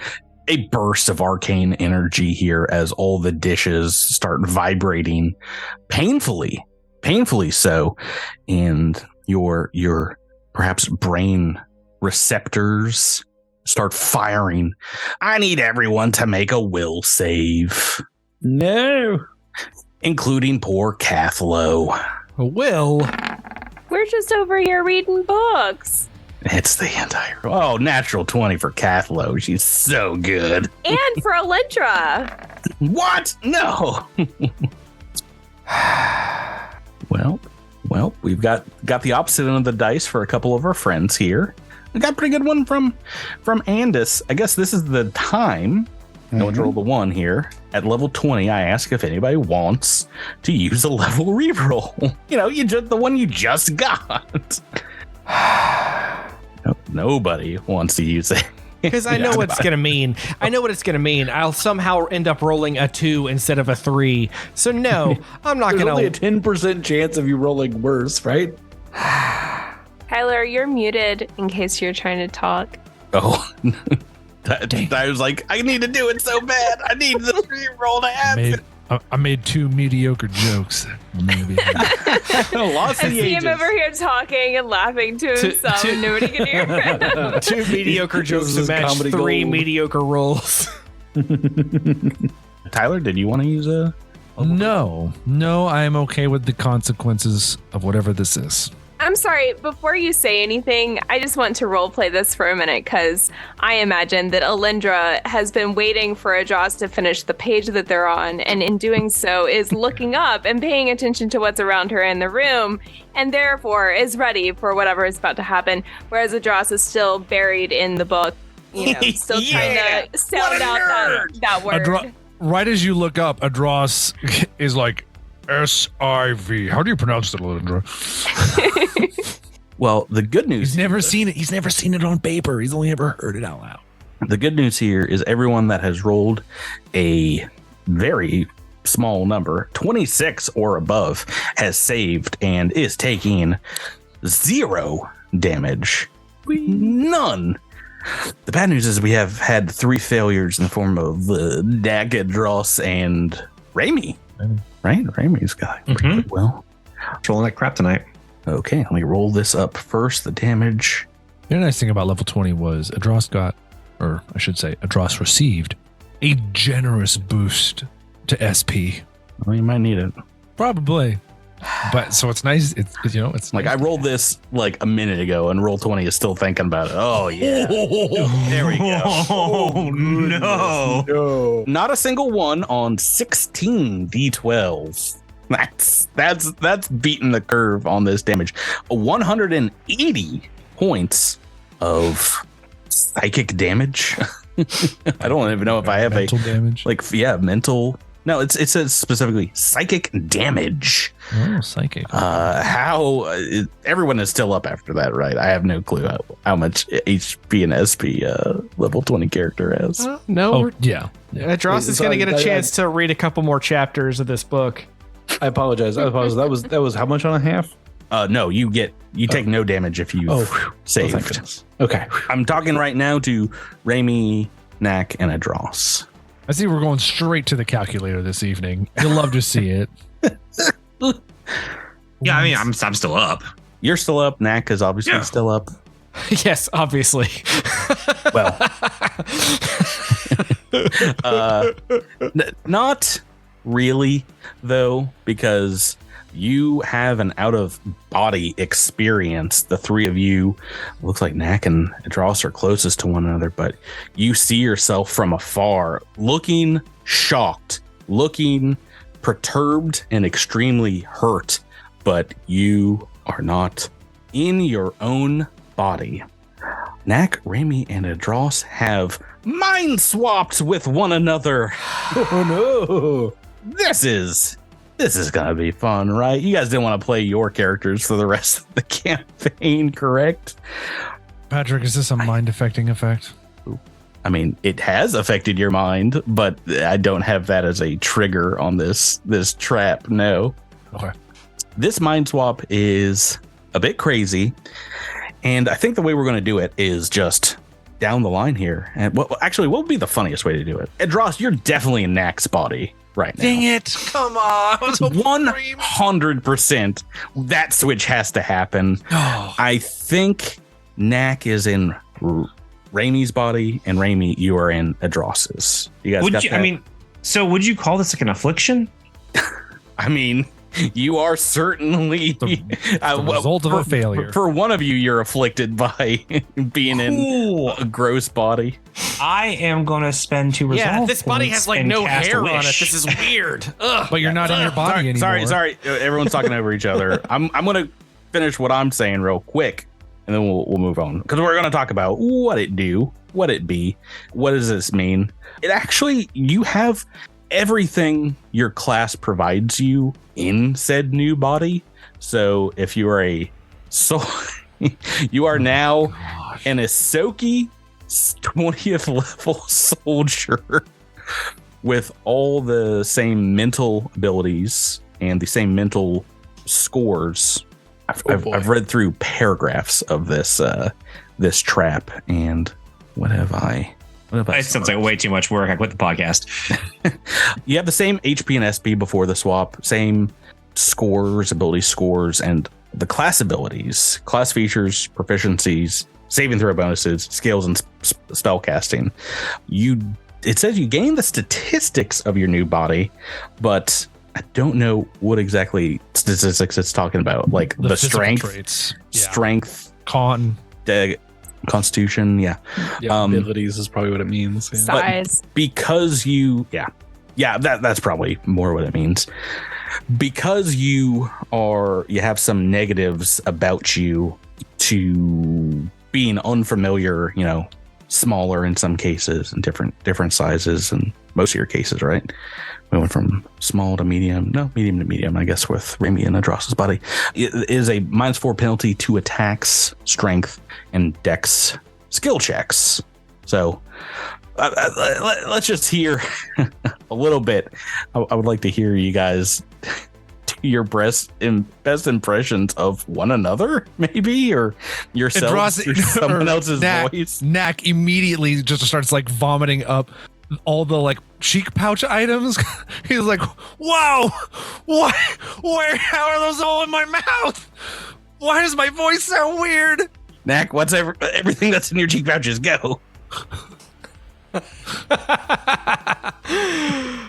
a burst of arcane energy here as all the dishes start vibrating painfully so. And your perhaps brain receptors start firing. I need everyone to make a will save. No. Including poor Cathlo. Will? We're just over here reading books. It's the entire... Oh, natural 20 for Cathlo. She's so good. And for Elentra. What? No. Well, we've got the opposite end of the dice for a couple of our friends here. We got a pretty good one from Andis. I guess this is the time. I want to roll the 1 here. At level 20, I ask if anybody wants to use a level reroll. You just the one you just got. Nobody wants to use it. Because I know what it's going to mean. I know what it's going to mean. I'll somehow end up rolling a 2 instead of a 3. So no, I'm not going to... There's only a 10% chance of you rolling worse, right? Tyler, you're muted in case you're trying to talk. Oh, I was like, I need to do it so bad. I need the reroll to happen. I made 2 mediocre jokes. Maybe. Lost I the see ages. him over here talking and laughing to himself, and nobody can hear. 2 mediocre jokes to match 3 gold. mediocre rolls. Tyler, did you want to use a... No, I am okay with the consequences of whatever this is. I'm sorry, before you say anything, I just want to roleplay this for a minute, because I imagine that Alindra has been waiting for Edrass to finish the page that they're on, and in doing so is looking up and paying attention to what's around her in the room, and therefore is ready for whatever is about to happen, whereas Edrass is still buried in the book, still trying to sound out that word. Right as you look up, Edrass is like, SIV. How do you pronounce that, Alindra? Well, the good news. He's never seen it. He's never seen it on paper. He's only ever heard it out loud. The good news here is everyone that has rolled a very small number, 26 or above, has saved and is taking 0 damage. None. The bad news is we have had 3 failures in the form of Gnak, Edrass, and Rami. Right? Rami's got pretty well. Rolling like crap tonight. Okay, let me roll this up first. The damage. The nice thing about level 20 was Edrass got, or I should say, Edrass received a generous boost to SP. Well, you might need it. Probably. But so it's nice. It's it's like nice. I rolled this like a minute ago, and roll 20 is still thinking about it. Oh yeah, there we go. Oh no! Not a single one on 16 d12. That's beating the curve on this damage. 180 points of psychic damage. I don't even know if I have mental damage. Mental. No, it says specifically psychic damage. Oh, psychic. Everyone is still up after that, right? I have no clue how much HP and SP level 20 character has. Yeah. Edrass is going to get a chance to read a couple more chapters of this book. I apologize. That was how much on a half? No, you take no damage if you've saved. Okay. I'm talking right now to Rami, Gnak, and Edrass. I see we're going straight to the calculator this evening. You'll love to see it. Yeah, I mean, I'm still up. You're still up. Gnak is obviously still up. Yes, obviously. Well, not really, though, because you have an out-of-body experience. The 3 of you, looks like Gnak and Edrass are closest to one another, but you see yourself from afar, looking shocked, looking perturbed and extremely hurt, but you are not in your own body. Gnak, Rami, and Edrass have mind swapped with one another. Oh no! This is gonna be fun, right? You guys didn't want to play your characters for the rest of the campaign, correct? Patrick, is this a mind-affecting effect? I mean, it has affected your mind, but I don't have that as a trigger on this trap, no. Okay. This mind swap is a bit crazy, and I think the way we're going to do it is just down the line here. And what would be the funniest way to do it? Edrass, you're definitely in Gnak's body right now. Dang it. Come on. 100% that switch has to happen. I think Gnak is in Rami's body, and Rami, you are in Edrass's. You guys got that? I mean, so would you call this like an affliction? I mean, you are certainly the result of a failure. For one of you, you're afflicted by being in a gross body. I am going to spend 2 resolve points. Yeah, this body has like no hair on it. This is weird. Ugh. But you're not in your body anymore. Sorry. Everyone's talking over each other. I'm going to finish what I'm saying real quick, and then we'll move on, because we're going to talk about what it do, what it be, what does this mean. It actually, you have everything your class provides you in said new body. So if you are you are now an Ahsoki 20th level soldier with all the same mental abilities and the same mental scores. I've read through paragraphs of this trap, and what have I? It sounds like way too much work. I quit the podcast. You have the same HP and SP before the swap, same scores, ability scores, and the class abilities, class features, proficiencies, saving throw bonuses, skills, and spell casting. It says you gain the statistics of your new body, but I don't know what exactly statistics it's talking about, like the strength, traits. strength, constitution. Yeah. Abilities is probably what it means. Yeah. Size. But because you, that's probably more what it means. Because you have some negatives about you to being unfamiliar, smaller in some cases and different sizes in most of your cases, right? We went from small to medium to medium, I guess, with Rami and Edrass's body. It is a -4 penalty to attacks, strength, and dex skill checks. So let's just hear a little bit. I would like to hear you guys do your best impressions of one another, maybe, or yourselves, or someone else's voice. Gnak immediately just starts like vomiting up all the like cheek pouch items. He's like, "Wow, why? How are those all in my mouth? Why does my voice sound weird?" Gnak, what's everything that's in your cheek pouches? Go.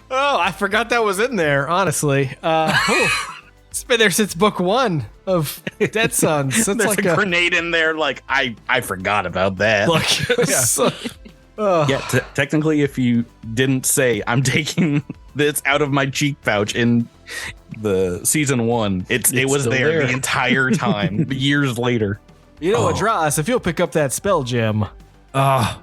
Oh, I forgot that was in there, honestly. It's been there since book 1 of Dead Sons. There's like a grenade in there. Like, I forgot about that. Technically, if you didn't say, I'm taking this out of my cheek pouch in the season 1, it was there the entire time, years later. Edrass, if you'll pick up that spell gem. That's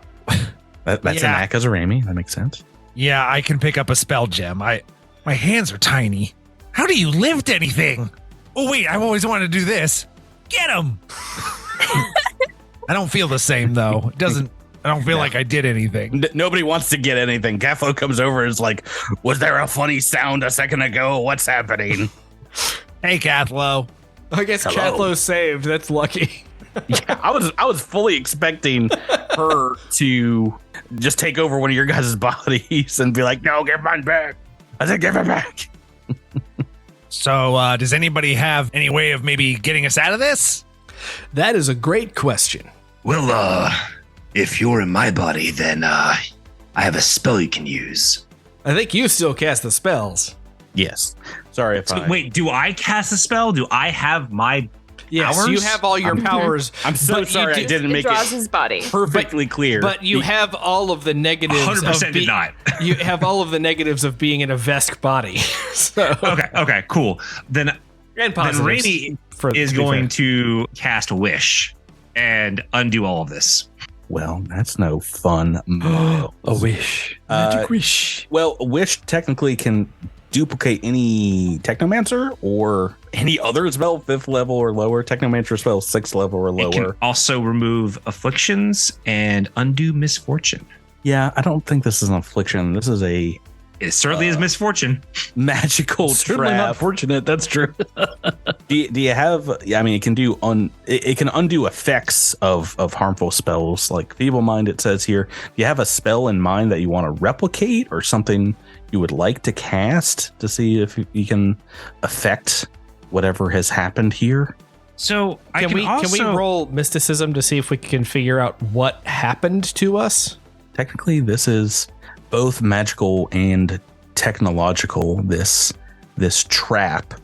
a Gnak as a Rami. That makes sense. Yeah, I can pick up a spell gem. My hands are tiny. How do you lift anything? Oh, wait, I've always wanted to do this. Get him! I don't feel the same, though. I don't feel like I did anything. Nobody wants to get anything. Cathlo comes over and is like, was there a funny sound a second ago? What's happening? Hey, Cathlo. I guess Cathlo's saved. That's lucky. Yeah, I was fully expecting her to just take over one of your guys' bodies and be like, no, give mine back. I said, give it back. So, does anybody have any way of maybe getting us out of this? That is a great question. Well, if you're in my body, then I have a spell you can use. I think you still cast the spells. Yes. Sorry if Wait, do I cast a spell? Do I have my Yes, powers? you have all your powers. I'm so sorry I didn't make Edrass's body. perfectly clear. But you have all of the negatives. 100% did not. You have all of the negatives of being in a Vesk body. So, Okay, cool. Then positives. Rami is going to cast Wish and undo all of this. Well, that's no fun. A wish. Magic wish. Well, a wish technically can duplicate any technomancer or any other spell 5th level or lower. Technomancer spell 6th level or lower. It can also remove afflictions and undo misfortune. Yeah, I don't think this is an affliction. This is a It certainly is misfortune. magical Certainly not trap. fortunate. That's true. Do you have? Yeah, I mean, it can do it can undo effects of harmful spells like Feeble Mind. It says here. Do you have a spell in mind that you want to replicate or something you would like to cast to see if you can affect whatever has happened here? So can we roll mysticism to see if we can figure out what happened to us? Technically, this is both magical and technological. This trap.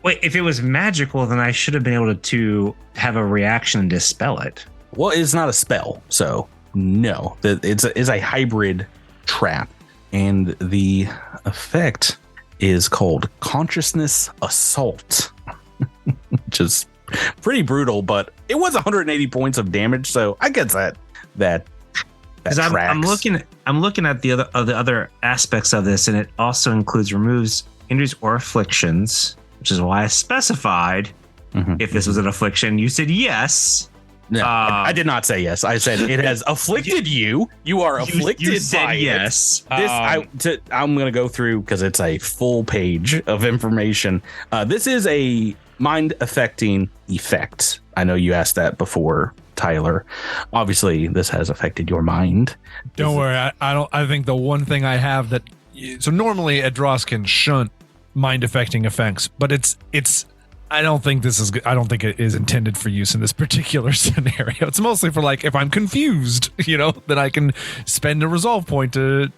Wait, if it was magical, then I should have been able to have a reaction and dispel it. Well, it's not a spell, so no. It's a hybrid trap, and the effect is called Consciousness Assault, which is pretty brutal. But it was 180 points of damage, so I guess that I'm looking at the other aspects of this, and it also includes removes injuries or afflictions, which is why I specified if this was an affliction. You said yes. No, I did not say yes. I said it has afflicted you. You are afflicted you said by yes. This I'm going to go through because it's a full page of information. This is a mind affecting effect. I know you asked that before, Tyler. Obviously, this has affected your mind. Don't worry. I think the one thing I have that. So normally Edrass can shunt mind affecting effects, but it's. I don't think it is intended for use in this particular scenario. It's mostly for like if I'm confused, then I can spend a resolve point to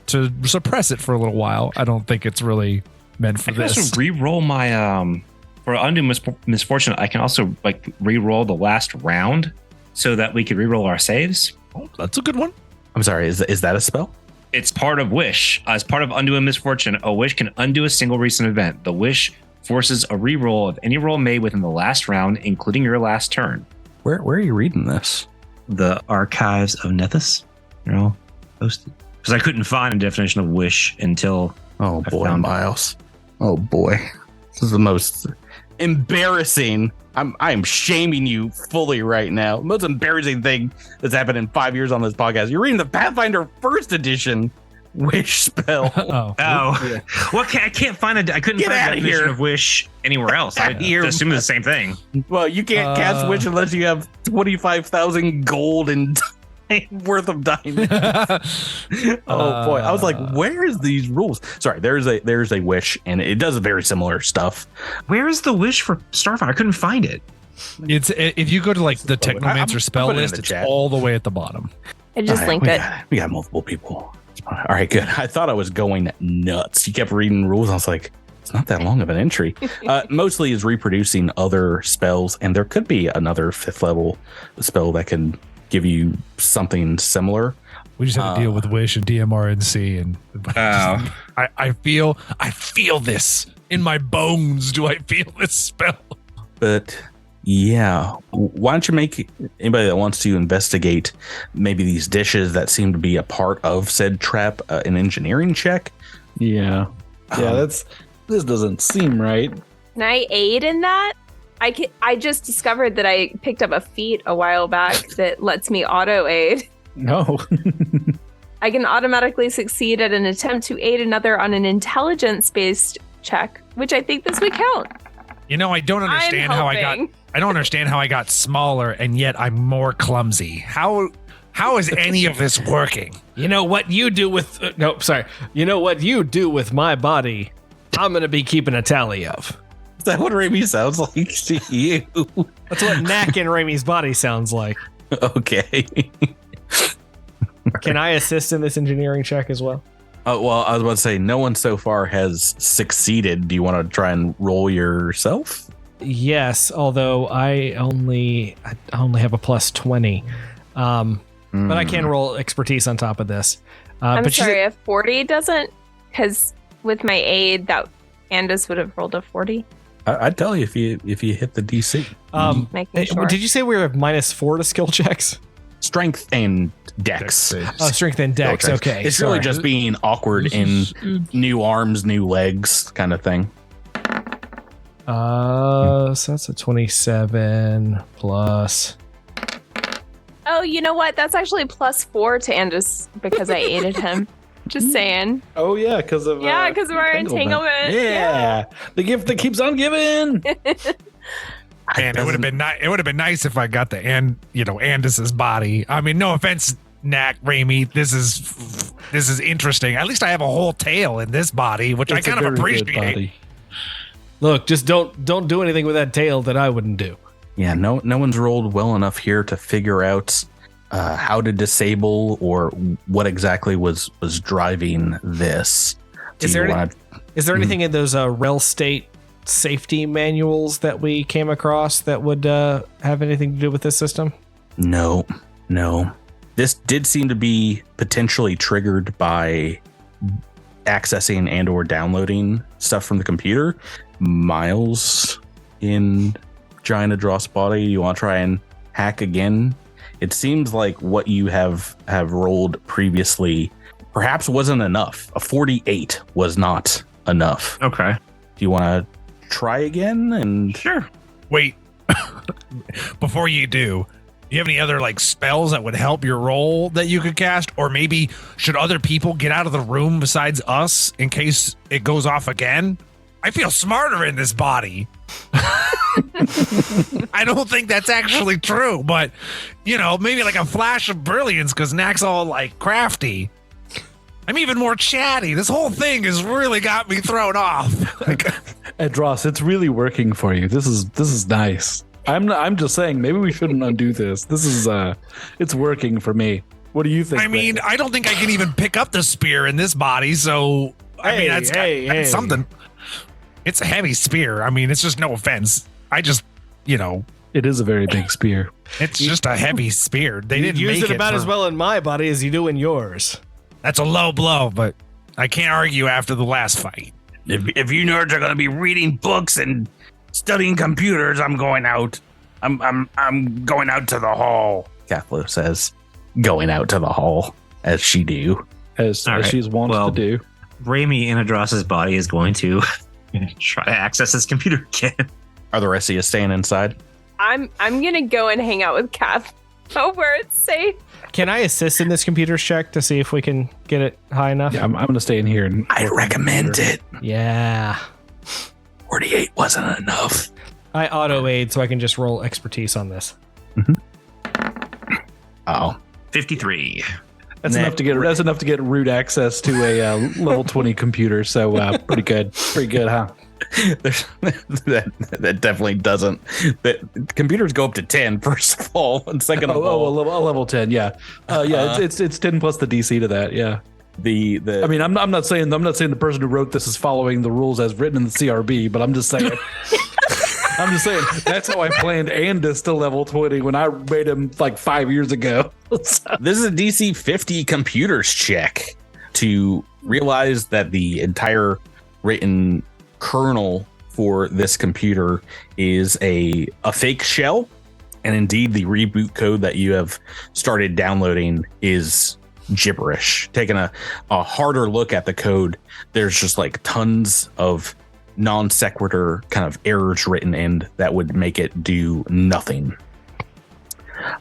suppress it for a little while. I don't think it's really meant for I can this. also re-roll my for undo misfortune. I can also like re-roll the last round so that we could re-roll our saves. Oh, that's a good one. I'm sorry, is that a spell? It's part of wish. As part of undo a misfortune, a wish can undo a single recent event. The wish forces a re-roll of any roll made within the last round, including your last turn. Where are you reading this? The archives of Nethys. They're all posted. Because I couldn't find a definition of wish until Oh I boy, found it. Miles. Oh boy. This is the most embarrassing. I am shaming you fully right now. Most embarrassing thing that's happened in 5 years on this podcast. You're reading the Pathfinder First Edition wish spell. Oh. Oh, well, I can't find I couldn't Get find a outta definition here. of wish anywhere else. I Here. assume it's the same thing. Well, you can't cast wish unless you have 25,000 gold and worth of diamonds. Oh boy, I was like, where is these rules? Sorry, there's a wish, and it does very similar stuff. Where is the wish for Starfire? I couldn't find it. It's if you go to like the Technomancer spell put it in list, the it's chat. all the way at the bottom. I just All right, linked it. We got multiple people. All right, good. I thought I was going nuts. You kept reading rules. I was like, it's not that long of an entry. Mostly is reproducing other spells, and there could be another 5th level spell that can give you something similar. We just have to deal with Wish and DMRNC, and I feel this in my bones. Do I feel this spell? But yeah, why don't you make anybody that wants to investigate maybe these dishes that seem to be a part of said trap an engineering check? Yeah. This doesn't seem right. Can I aid in that? I just discovered that I picked up a feat a while back that lets me auto aid. No. I can automatically succeed at an attempt to aid another on an intelligence-based check, which I think this would count. You know, I don't understand how I don't understand how I got smaller and yet I'm more clumsy. How is any of this working? You know what you do with You know what you do with my body, I'm gonna be keeping a tally of. Is that what Rami sounds like to you? That's what Gnak in Rami's body sounds like. Okay. Can I assist in this engineering check as well? Oh, well, I was about to say, no one so far has succeeded. Do you want to try and roll yourself? Yes, although I only have a plus 20. But I can roll expertise on top of this. I'm but sorry, if 40 doesn't, because with my aid, that Andis would have rolled a 40. I'd tell you if you hit the DC. Making sure. Did you say we were at -4 to skill checks? Strength and dex. Oh, strength and dex. Skill checks. Okay, It's really just being awkward in new arms, new legs kind of thing. So that's a 27 plus. Oh, you know what? That's actually +4 to Andis because I aided him. Just saying. Oh yeah, because of Because of our entanglement. Yeah. The gift that keeps on giving. Man, it would have been nice. It would have been nice if I got the Andis's body. I mean, no offense, Gnak, Rami. This is interesting. At least I have a whole tail in this body, which I kind of appreciate. Look, just don't do anything with that tail that I wouldn't do. Yeah, no one's rolled well enough here to figure out how to disable or what exactly was driving this. Is there anything in those Rel State safety manuals that we came across that would have anything to do with this system? No. This did seem to be potentially triggered by accessing and or downloading stuff from the computer. Miles in Giant Edrass body, you want to try and hack again? It seems like what you have rolled previously perhaps wasn't enough. A 48 was not enough. Okay. Do you want to try again? And Sure. Wait, before you do you have any other like spells that would help your roll that you could cast? Or maybe should other people get out of the room besides us in case it goes off again? I feel smarter in this body. I don't think that's actually true, but maybe like a flash of brilliance because Gnak's all like crafty. I'm even more chatty. This whole thing has really got me thrown off. Edrass, it's really working for you. This is nice. I'm just saying maybe we shouldn't undo this. This is it's working for me. What do you think? I mean, I don't think I can even pick up the spear in this body, so I mean that's something. It's a heavy spear. I mean, it's just no offense. I just, It is a very big spear. it's just a heavy spear. They You didn't use make it about for- as well in my body as you do in yours. That's a low blow, but I can't argue after the last fight. If you nerds are going to be reading books and studying computers, I'm going out. I'm going out to the hall. Kathleen says, going out to the hall, as she do. As All right. she's wanted Well, to do. Rami in Edrass's body is going to try to access his computer again. Are the rest of you staying inside? I'm gonna go and hang out with Kath. Oh, where it's safe. Can I assist in this computer's check to see if we can get it high enough? Yeah, I'm going to stay in here. And I recommend it. Yeah. 48 wasn't enough. I auto aid so I can just roll expertise on this. Oh, 53. That's enough to get root access to a level 20 computer. So pretty good. Pretty good, huh? that definitely doesn't. That computers go up to 10, first of all, and second of all, a level 10, yeah. It's 10 plus the DC to that, yeah. the I mean, I'm not saying the person who wrote this is following the rules as written in the CRB, but I'm just saying that's how I planned Andis to level 20 when I made him like 5 years ago. This is a DC 50 computers check to realize that the entire written kernel for this computer is a fake shell, and indeed the reboot code that you have started downloading is gibberish. Taking a harder look at the code, there's just like tons of non sequitur kind of errors written in that would make it do nothing.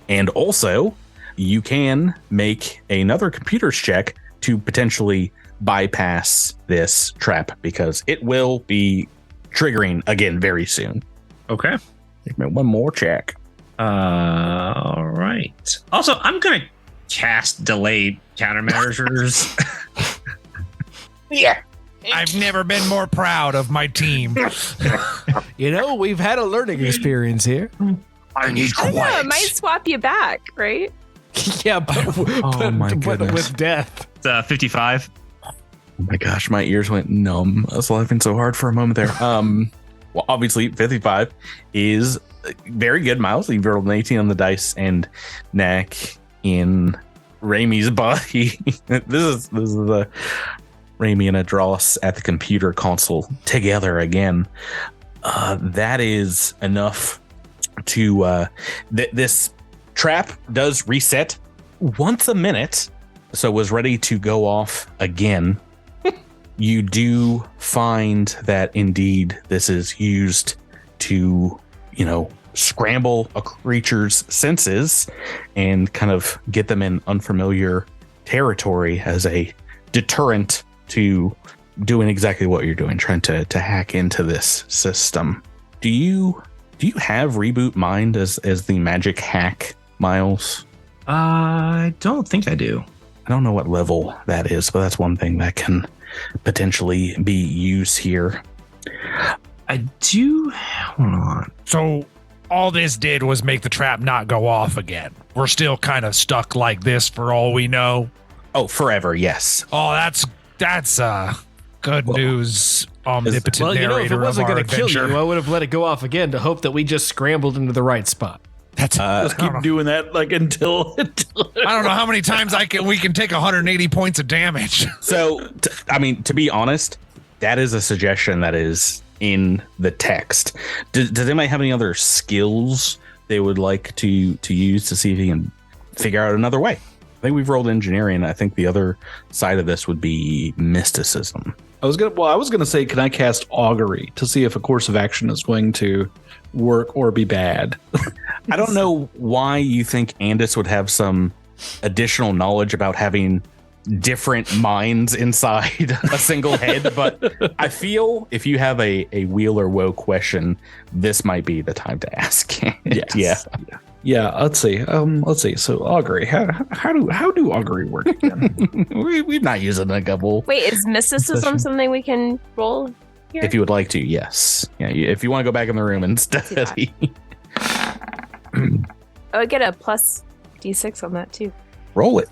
And also, you can make another computer's check to potentially bypass this trap because it will be triggering again very soon. Okay. Give me one more check. All right. Also, I'm going to cast delay countermeasures. Yeah. I've never been more proud of my team. We've had a learning experience here. I need I know, it quiet. might swap you back, right? Yeah, but my but goodness. with death. It's 55. Oh my gosh, my ears went numb. I was laughing so hard for a moment there. Well, obviously, 55 is very good, Miles. You've rolled an 18 on the dice, and Gnak in Rami's body. This is the Rami and Edrass at the computer console together again. That is enough to this trap does reset once a minute, so was ready to go off again. You do find that indeed this is used to, scramble a creature's senses and kind of get them in unfamiliar territory as a deterrent to doing exactly what you're doing, trying to hack into this system. Do you have Reboot Mind as the magic hack, Miles? I don't think I do. I don't know what level that is, but that's one thing that can potentially be used here. I do. Hold on. So all this did was make the trap not go off again. We're still kind of stuck like this for all we know. Oh, forever, yes. Oh, that's good news, omnipotent Well, if it narrator wasn't of our going to kill adventure. you, I would have let it go off again to hope that we just scrambled into the right spot. That's Let's keep doing that like until I don't know how many times we can take 180 points of damage. So, to be honest, that is a suggestion that is in the text. Does anybody have any other skills they would like to use to see if you can figure out another way? I think we've rolled engineering. I think the other side of this would be mysticism. I was gonna say, can I cast augury to see if a course of action is going to work or be bad? I don't know why you think Andis would have some additional knowledge about having different minds inside a single head, but I feel if you have a wheel or woe question, this might be the time to ask it. Yes. Yeah. Let's see. So augury. How do augury work again? We've not used it in a couple. Wait, is mysticism something we can roll here? If you would like to, yes. Yeah. If you want to go back in the room and study. I get a plus D6 on that too. Roll it.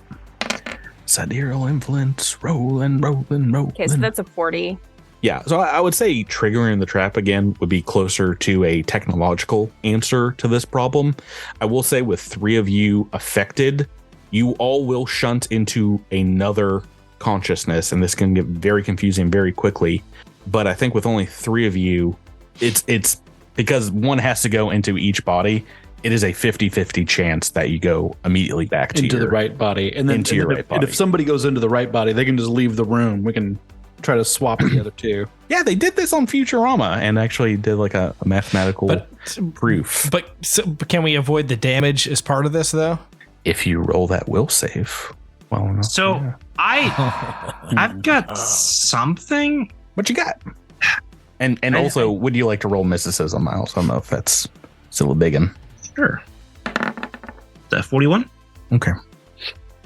Sidereal influence. Rolling. Okay, so that's a 40. Yeah, so I would say triggering the trap again would be closer to a technological answer to this problem. I will say with 3 of you affected, you all will shunt into another consciousness, and this can get very confusing very quickly. But I think with only 3 of you, it's because one has to go into each body. It is a 50-50 chance that you go immediately back to into the right body, and then into your right body. And if somebody goes into the right body, they can just leave the room. We can try to swap the other 2. Yeah, they did this on Futurama and actually did like a mathematical proof. But can we avoid the damage as part of this though? If you roll that will save. Well, So yeah. I've got something. What you got? And also, would you like to roll mysticism? I also don't know if that's still a big one. Sure. That 41. Okay.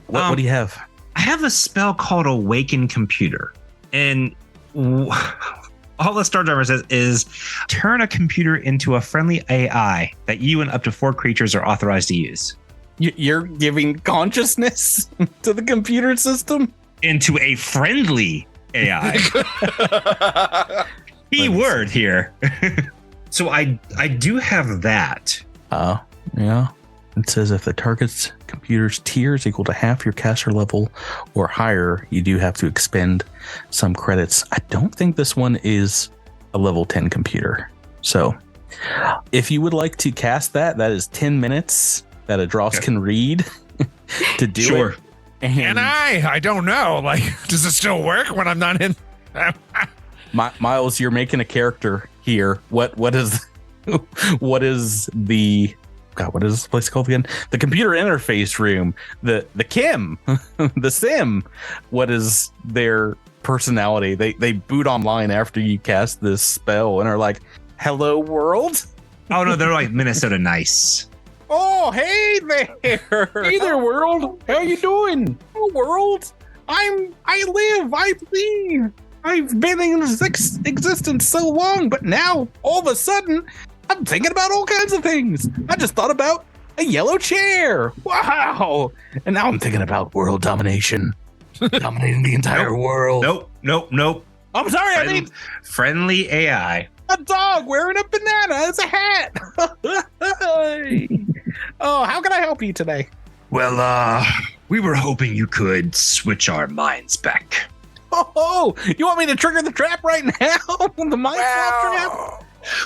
What do you have? I have a spell called Awaken Computer, and all the Star Driver says is turn a computer into a friendly AI that you and up to 4 creatures are authorized to use. You're giving consciousness to the computer system? Into a friendly AI. Key word here. So I do have that. Yeah. It says if the target's computer's tier is equal to half your caster level or higher, you do have to expend some credits. I don't think this one is a level 10 computer. So if you would like to cast that is 10 minutes that Edrass can read to do Sure. it. And I don't know. Like, does it still work when I'm not in? Miles, you're making a character here. What is the God, what is this place called again? The computer interface room, the Kim, the Sim. What is their personality? They boot online after you cast this spell and are like, "Hello, world." Oh no, they're like Minnesota nice. Oh, hey there. Hey there, world. How you doing? Oh, world. I breathe. I've been in existence so long, but now all of a sudden I'm thinking about all kinds of things. I just thought about a yellow chair. Wow. And now I'm thinking about world domination. Dominating the entire world. Nope. I'm sorry, I mean Friendly AI. a dog wearing a banana as a hat. Oh, how can I help you today? Well, we were hoping you could switch our minds back. Oh, you want me to trigger the trap right now? The mind swap trap?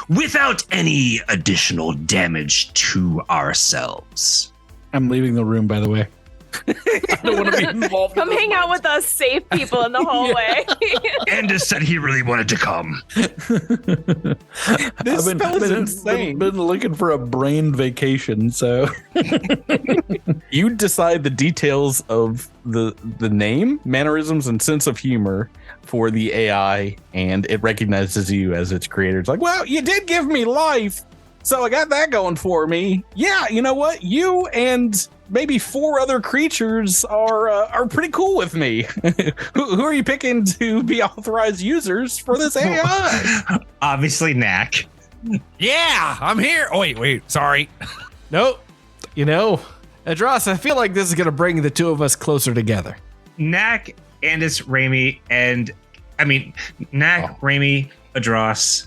Without any additional damage to ourselves. I'm leaving the room, by the way. I don't want to be involved. Come hang out with us safe people in the hallway. Andis said he really wanted to come. This spell is insane. Been looking for a brain vacation, so You decide the details of the name, mannerisms, and sense of humor for the AI, and it recognizes you as its creator. It's like, well, you did give me life, so I got that going for me. Yeah, you know what? You and maybe 4 other creatures are pretty cool with me. Who are you picking to be authorized users for this AI? Obviously, Gnak. Yeah, I'm here. Oh, wait. Sorry. Nope. You know, Edrass, I feel like this is going to bring the 2 of us closer together. Gnak, Andis, Rami, and Gnak, Rami, Edrass.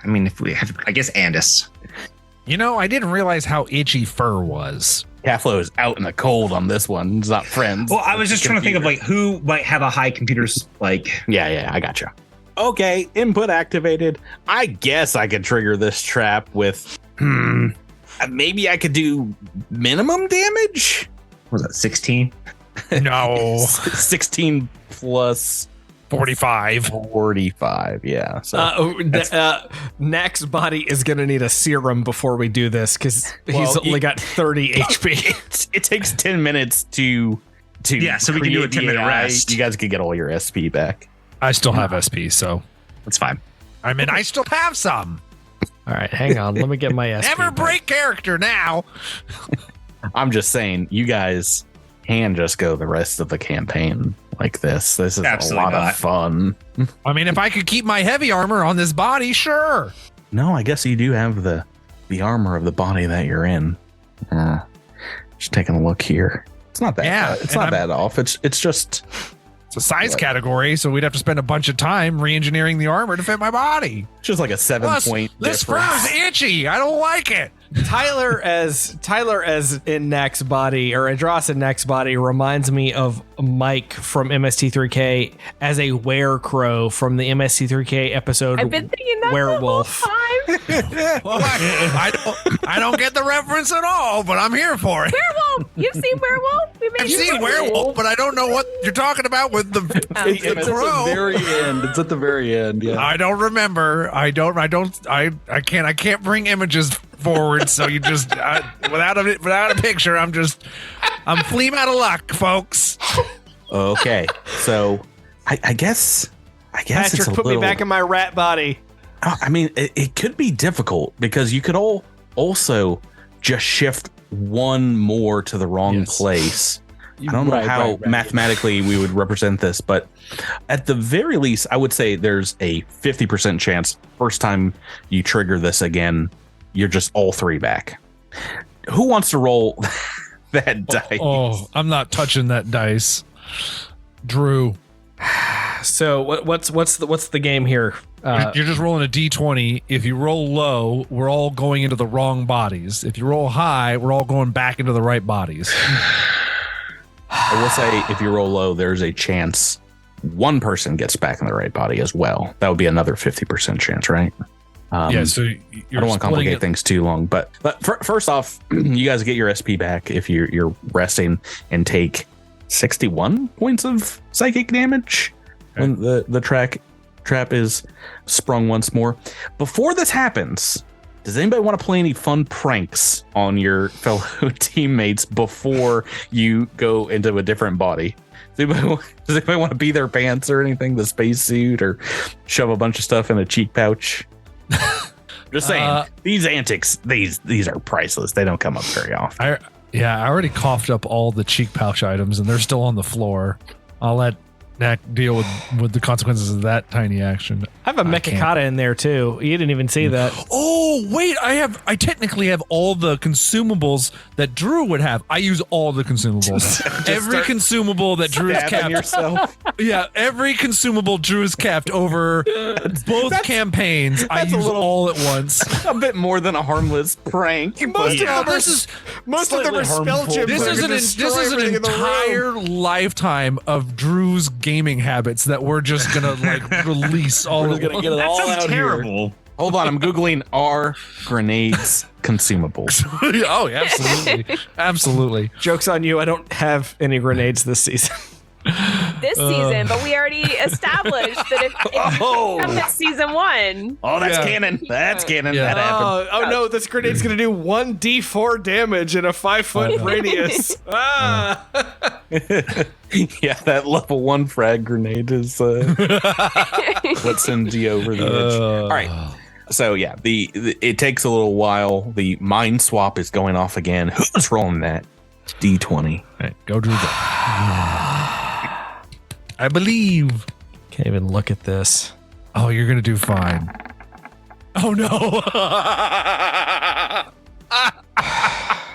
I mean, if we have, I guess Andis. You know, I didn't realize how itchy fur was. Caflo is out in the cold on this one. It's not friends. Well, I was just trying to think of like who might have a high computer's like. Yeah, I gotcha. Okay, input activated. I guess I could trigger this trap with, maybe I could do minimum damage? What was that, 16? No, 16 plus 45. 45, yeah. So Gnak's body is going to need a serum before we do this because he's only got 30 HP. it takes 10 minutes to Yeah, so we can do a create the 10-minute AI. rest. You guys could get all your SP back. I still have SP, so That's fine. I mean, I still have some. All right, hang on. Let me get my SP. Never break character now. I'm just saying, you guys can just go the rest of the campaign like this. This is Absolutely a lot not. of fun. I mean, if I could keep my heavy armor on this body, sure. No, I guess you do have the armor of the body that you're in. Just taking a look here. It's not that. Yeah, It's and not that off. It's just It's a size category, so we'd have to spend a bunch of time re-engineering the armor to fit my body. Just like a 7-point This fur difference. is itchy. I don't like it. Tyler as in Knak's body, or Edrass in Knak's body, reminds me of Mike from MST3K as a werecrow from the MST3K episode. I've been thinking that Werewolf. the whole time. Well, I don't get the reference at all, but I'm here for it. Werewolf. You've seen Werewolf? We made I've you seen Werewolf, but I don't know what you're talking about with the It's at the crow. very end. It's at the very end. Yeah. I don't remember. I can't bring images forward. So you just without a picture, I'm fleam out of luck, folks. Okay, so I guess Patrick, it's a put little, me back in my rat body. I mean, it could be difficult because you could also just shift one more to the wrong place. I don't know how mathematically we would represent this, but at the very least, I would say there's a 50% chance first time you trigger this again, you're just all three back. Who wants to roll that dice? Oh, I'm not touching that dice. Drew. So what's the game here? You're just rolling a d20. If you roll low, we're all going into the wrong bodies. If you roll high, we're all going back into the right bodies. I will say if you roll low, there's a chance one person gets back in the right body as well. That would be another 50% chance, right? Yeah, so I don't want to complicate things too long, but first off, you guys get your SP back if you're resting and take 61 points of psychic damage when the trap is sprung once more. Before this happens, does anybody want to play any fun pranks on your fellow teammates before you go into a different body? Does anybody want to pee their pants or anything? The spacesuit, or shove a bunch of stuff in a cheek pouch? Just saying, these antics, these are priceless. They don't come up very often. I already coughed up all the cheek pouch items, and they're still on the floor. I'll let Gnak deal with the consequences of that tiny action. I have a Mechikata in there too. You didn't even see that. Oh wait, I technically have all the consumables that Drew would have. I use all the consumables. Every consumable that Drew has kept. Yourself. Yeah, every consumable Drew has kept over both campaigns. I use all at once. A bit more than a harmless prank. Most of them are spell chips. This is an entire lifetime of Drew's gaming habits that we're just gonna like release all. We're just gonna get it all out terrible. here. Hold on, I'm googling are grenades consumables. Oh, yeah, absolutely, absolutely. Joke's on you. I don't have any grenades this season. This season, but we already established that if it's season 1. Oh, that's canon. That's canon. Yeah. That happened. Oh no, this grenade's gonna do 1d4 damage in a 5-foot radius. Yeah, that level 1 frag grenade is what sends you over the edge. All right. So yeah, it takes a little while. The mind swap is going off again. Who's rolling that? D20. All right, go Drew. Go. I believe. Can't even look at this. Oh, you're gonna do fine. Oh no.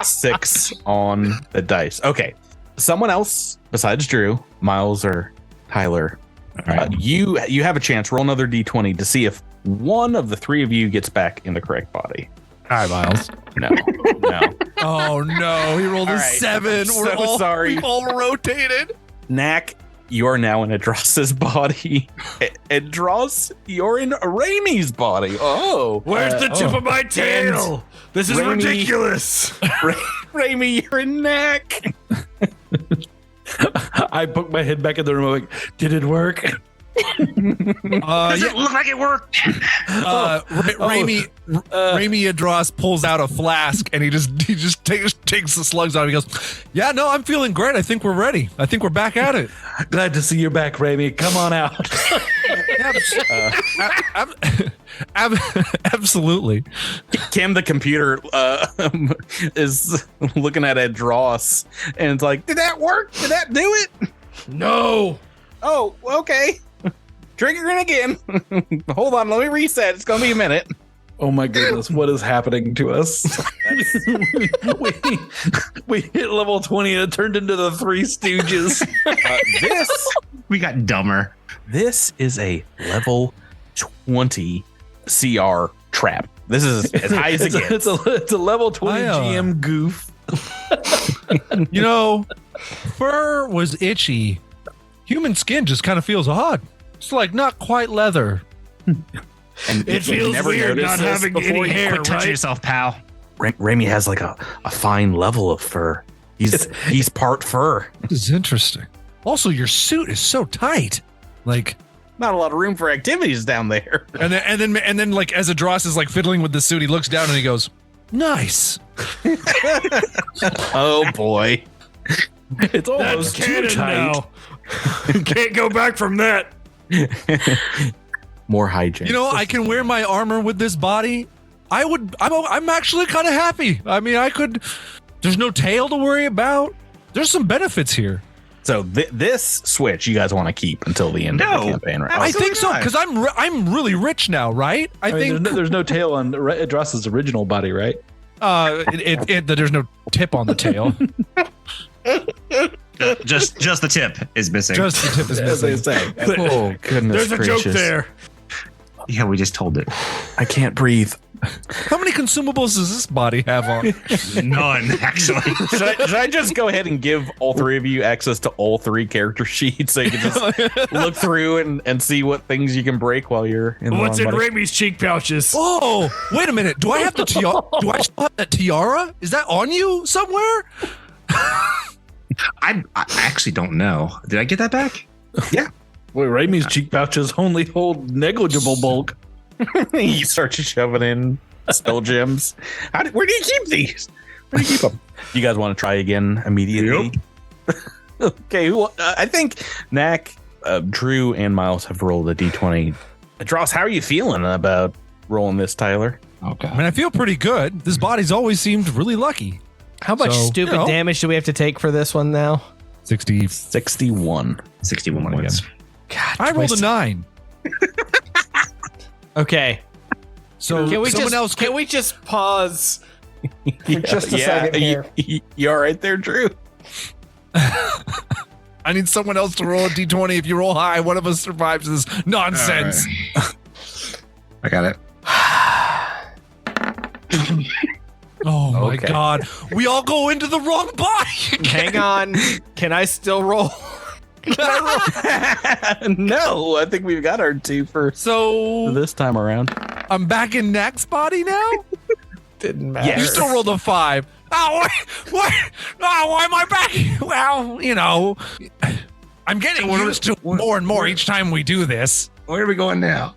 6 on the dice. Okay. Someone else besides Drew, Miles or Tyler, you have a chance. Roll another D20 to see if one of the three of you gets back in the correct body. All right, Miles. No. Oh no, he rolled a All right. 7. So sorry. We've all rotated. Gnak, you are now in Edrass's body. Edrass, you're in Rami's body. Oh. Where's the tip of my tail? This is Rami- ridiculous. Rami, you're in Gnak. I poked my head back in the room. I'm like, did it work? Does it look like it worked? Rami Edrass pulls out a flask and he just takes the slugs out. He goes, "Yeah, no, I'm feeling great. I think we're ready. I think we're back at it." Glad to see you're back, Rami. Come on out. Absolutely. Cam, the computer, is looking at Edrass and it's like, did that work? Did that do it? No. Oh, okay. Triggering again. Hold on, let me reset. It's gonna be a minute. Oh my goodness, what is happening to us? we hit level 20 and it turned into the Three Stooges. We got dumber. This is a level 20 CR trap. This is as high as it gets. It's a level 20 GM goof. You know, fur was itchy. Human skin just kind of feels odd. It's like not quite leather. And It feels weird not having any hair, Quit touching right? yourself, pal. Rami has like a fine level of fur. He's part fur. This is interesting. Also, your suit is so tight. Like, Not a lot of room for activities down there. and then like as Edrass is like fiddling with the suit, he looks down and he goes, "Nice." Oh boy. It's almost too tight. Can't go back from that. More hygiene. You know, I can wear my armor with this body. I'm actually kind of happy. I mean, I could. There's no tail to worry about. There's some benefits here. So this switch you guys want to keep until the end of the campaign, right? I think so because I'm really rich now, right? I think there's no tail on Edrass's original body, right? there's no tip on the tail. Just the tip is missing. Just the tip is As they missing. say. Oh goodness There's a gracious. joke there. Yeah, we just told it. I can't breathe. How many consumables does this body have on? None, actually. Should I just go ahead and give all three of you access to all three character sheets so you can just look through and see what things you can break while you're in the What's in long body? Rami's cheek pouches? Oh, wait a minute. Do I have the tiara? Do I still have that tiara? Is that on you somewhere? I actually don't know. Did I get that back? Wait, Rami's cheek pouches only hold negligible bulk. You start to shove it in spell gems. Where do you keep these? Where do you keep them? You guys want to try again immediately? Okay. Well, I think Gnak, Drew, and Miles have rolled a d20. Edrass, how are you feeling about rolling this, Tyler? Okay. I mean, I feel pretty good. This body's always seemed really lucky. How much So, stupid you know. damage do we have to take for this one now? 60. 61. 61 points. God, I rolled a 9. Okay. So Can we someone just else can we just pause? Just a second here. You all right there, Drew? I need someone else to roll a d20. If you roll high, one of us survives this nonsense. I got it. Oh my Okay. god. We all go into the wrong body. Hang on. Can I still roll? No, I think we've got our two for So this time around. I'm back in Knak's body now? Didn't matter. You still rolled a 5. Oh, what? Oh, why am I back? Well, you know, I'm getting used to it more and more each time we do this. Where are we going now?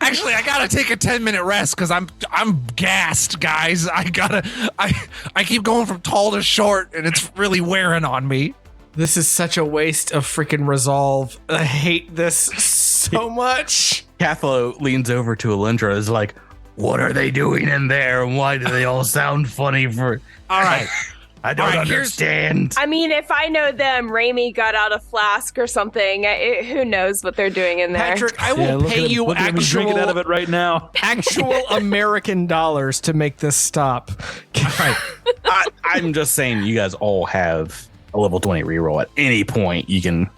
Actually, I gotta take a 10-minute rest because I'm gassed, guys. I keep going from tall to short, and it's really wearing on me. This is such a waste of freaking resolve. I hate this so much. Cathlo leans over to Alindra is like, what are they doing in there? And why do they all sound funny for... All right. I don't All right, understand. I mean, if I know them, Rami got out a flask or something. Who knows what they're doing in there? Patrick, I will look pay at him, you look at him, he's drinking out of it right now. actual American dollars to make this stop. I'm just saying you guys all have a level 20 reroll. At any point, you can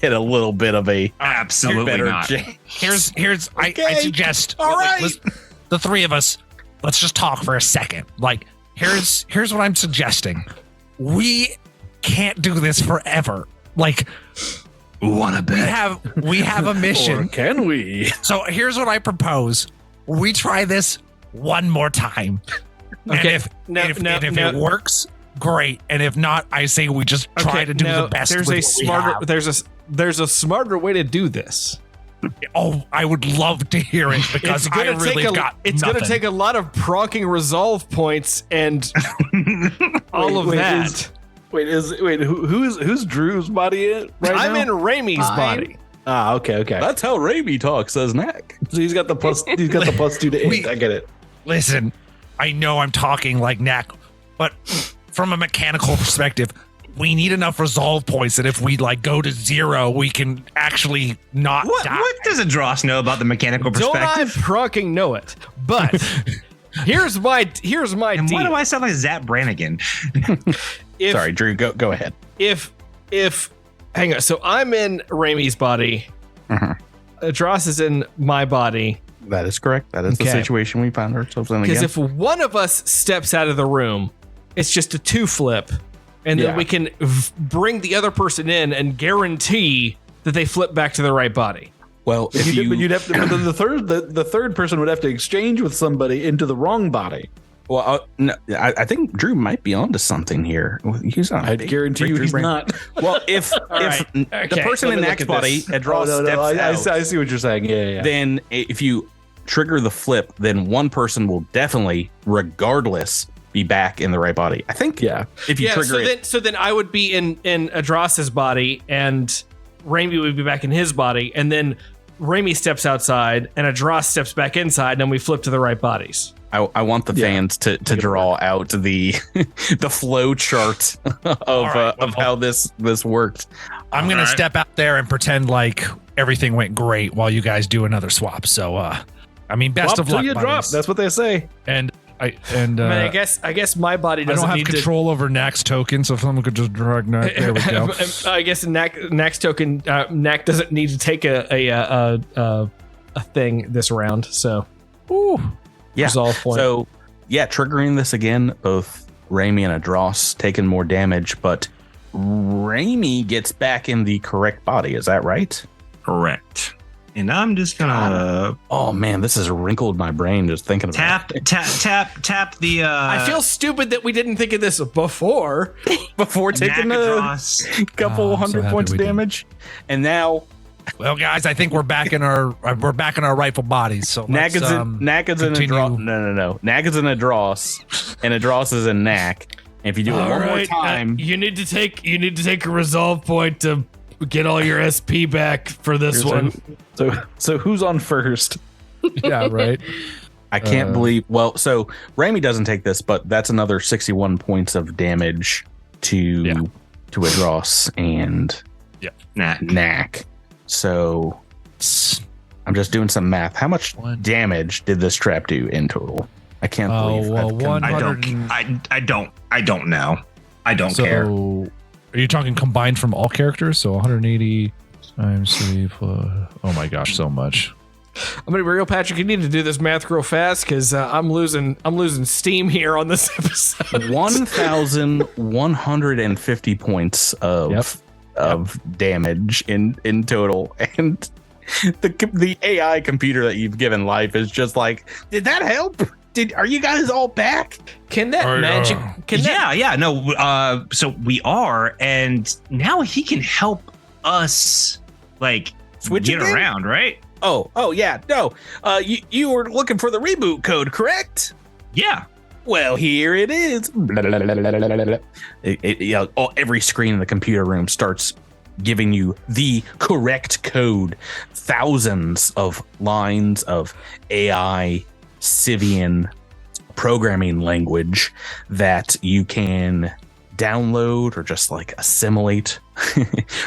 get a little bit of a Absolutely better not. Here's I Okay. suggest All right. the three of us, let's just talk for a second. Like, here's what I'm suggesting. We can't do this forever. Like, Wanna bet? we have a Or mission. can we? So here's what I propose. We try this one more time. Okay. And if it works, great. And if not, I say we just try to do the best. There's with a what we smarter. have. There's a smarter way to do this. Oh, I would love to hear it because I really got It's nothing. gonna take a lot of pronking resolve points and all of Wait, that. Who's Drew's body in right I'm now? in Rami's body. Ah, okay. That's how Rami talks, says Gnak. So he's got the plus 2 to 8. I get it. Listen, I know I'm talking like Gnak, but from a mechanical perspective, we need enough resolve points that if we like go to 0, we can actually not die. What does Edrass know about the mechanical Don't I perspective? pronking know it? But here's my And why deal. do I sound like Zap Brannigan? If, Sorry, Drew, go ahead. if hang on. So I'm in Rami's body. Edrass is in my body. That is correct. That is the situation we found ourselves in again. Because if one of us steps out of the room, it's just a 2 flip. And then we can bring the other person in and guarantee that they flip back to the right body. Well, if you'd have to, but then the third person would have to exchange with somebody into the wrong body. Well, no, I think Drew might be onto something here. He's not. I guarantee you he's not. Well, if the person in Knak's body, Edrass steps out, I see what you're saying. Yeah. Then if you trigger the flip, then one person will definitely, regardless, be back in the right body. I think. Yeah. If you trigger it. So then I would be in Edrass's body, and Rami would be back in his body, and then Rami steps outside, and Edrass steps back inside, and then we flip to the right bodies. I want the fans to draw out the flow chart of how this works. I'm gonna step out there and pretend like everything went great while you guys do another swap. So I mean, best swap of luck. Till you drop. That's what they say. And I guess my body doesn't. I don't have control over Knak's token, so if someone could just drag Gnak, there we go. I guess Knak's token, Gnak doesn't need to take a thing this round. So, resolve point. So, triggering this again, both Rami and Edrass taking more damage, but Rami gets back in the correct body. Is that right? Correct. And I'm just gonna. Oh man, this has wrinkled my brain just thinking about it. Tap the. I feel stupid that we didn't think of this before taking a couple hundred points of damage, and now. Well, guys, I think we're back in our rightful bodies. So Gnak is in Edrass. No. Gnak is in Edrass, and Edrass is in Gnak. And if you do it one more time, you need to take a resolve point to get all your SP back for this one. So who's on first? Yeah, right. I can't believe. Well, so Rami doesn't take this, but that's another 61 points of damage to Edrass and Gnak. So I'm just doing some math. How much damage did this trap do in total? I can't believe. I don't know. I don't care. Are you talking combined from all characters? So 180 times 3 plus. Oh my gosh, so much. I'm gonna be real, Patrick. You need to do this math real fast because I'm losing steam here on this episode. 1,150 points of damage in total, and the AI computer that you've given life is just like, did that help? Are you guys all back? Can that magic? So we are, and now he can help us like switch get around, right? Oh yeah. No, you were looking for the reboot code, correct? Yeah. Well, here it is. Every screen in the computer room starts giving you the correct code. Thousands of lines of AI Civian programming language that you can download or just like assimilate.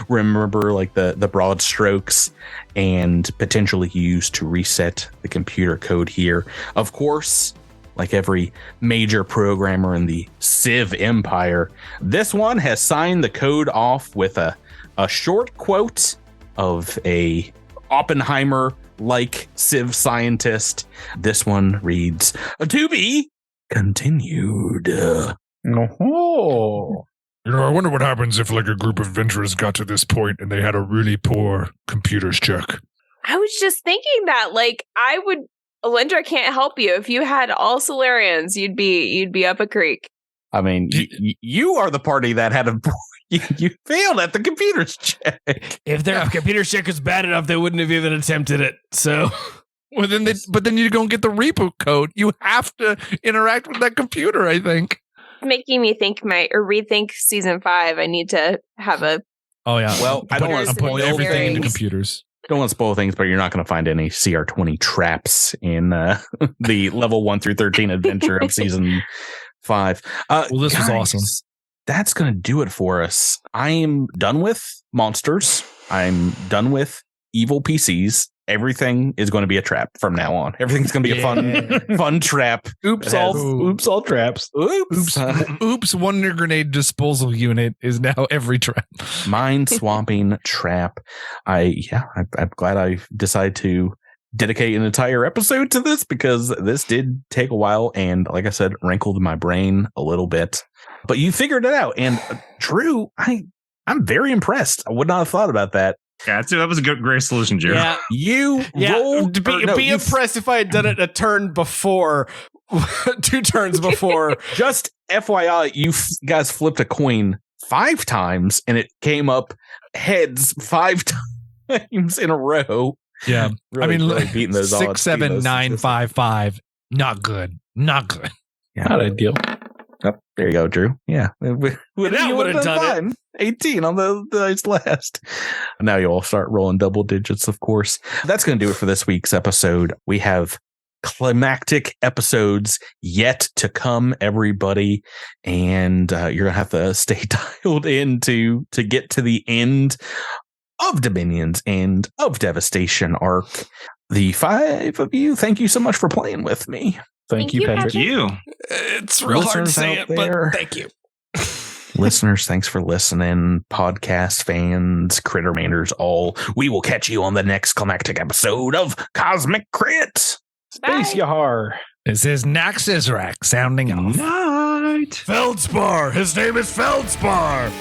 Remember like the broad strokes and potentially use to reset the computer code here. Of course, like every major programmer in the Civ empire, this one has signed the code off with a short quote of a Oppenheimer-like Civ scientist. This one reads, "To be continued." I wonder what happens if like a group of adventurers got to this point and they had a really poor computer's check. I was just thinking that, like, Alindra can't help you. If you had all Solarians, you'd be up a creek. I mean, you are the party that had you failed at the computer's check. If their computer's check was bad enough, they wouldn't have even attempted it. So, well, then you don't get the reboot code. You have to interact with that computer, I think. Making me rethink season 5. I need to have a. Oh yeah. Well, I don't want to spoil everything into computers. Don't want to spoil things, but you're not going to find any CR20 traps in the level 1 through 13 adventure of season 5. Well, this was awesome. That's going to do it for us. I am done with monsters. I'm done with evil PCs. everything is going to be a trap from now on. Everything's going to be a fun trap. Oops, all traps. Oops, Wonder Grenade disposal unit is now every trap. Mind swapping trap. I'm glad I decided to dedicate an entire episode to this because this did take a while and, like I said, wrinkled my brain a little bit. But you figured it out. And Drew, I'm very impressed. I would not have thought about that. Yeah, that was a great solution, Drew. Yeah. You rolled. Be impressed if I had done it a turn before, 2 turns before. Just FYI, you guys flipped a coin 5 times and it came up heads 5 times in a row. Yeah. Really, I mean, really beating those 6, 7, 9, 5, 5. Not good. Yeah. Not ideal. Oh, there you go, Drew. Yeah. That would have done it. 18 on the dice last. Now you all start rolling double digits, of course. That's going to do it for this week's episode. We have climactic episodes yet to come, everybody. And you're going to have to stay dialed in to get to the end of Dominions and of Devastation arc. The 5 of you, thank you so much for playing with me. Thank you, Patrick. It's real hard to say it, but thank you. Listeners, thanks for listening. Podcast fans, Crittermanders, all. We will catch you on the next climactic episode of Cosmic Crit. Space Yahar. This is Nax Izrak sounding off. Night. Feldspar. His name is Feldspar.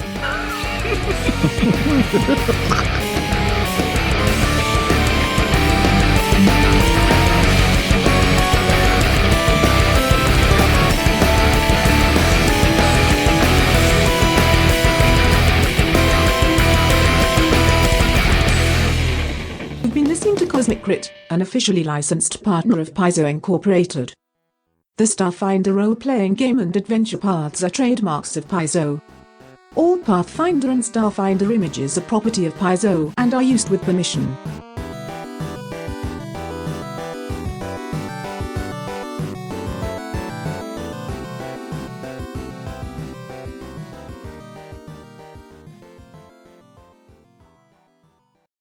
You've been listening to Cosmic Crit, an officially licensed partner of Paizo Incorporated. The Starfinder role-playing game and adventure paths are trademarks of Paizo. All Pathfinder and Starfinder images are property of Paizo and are used with permission.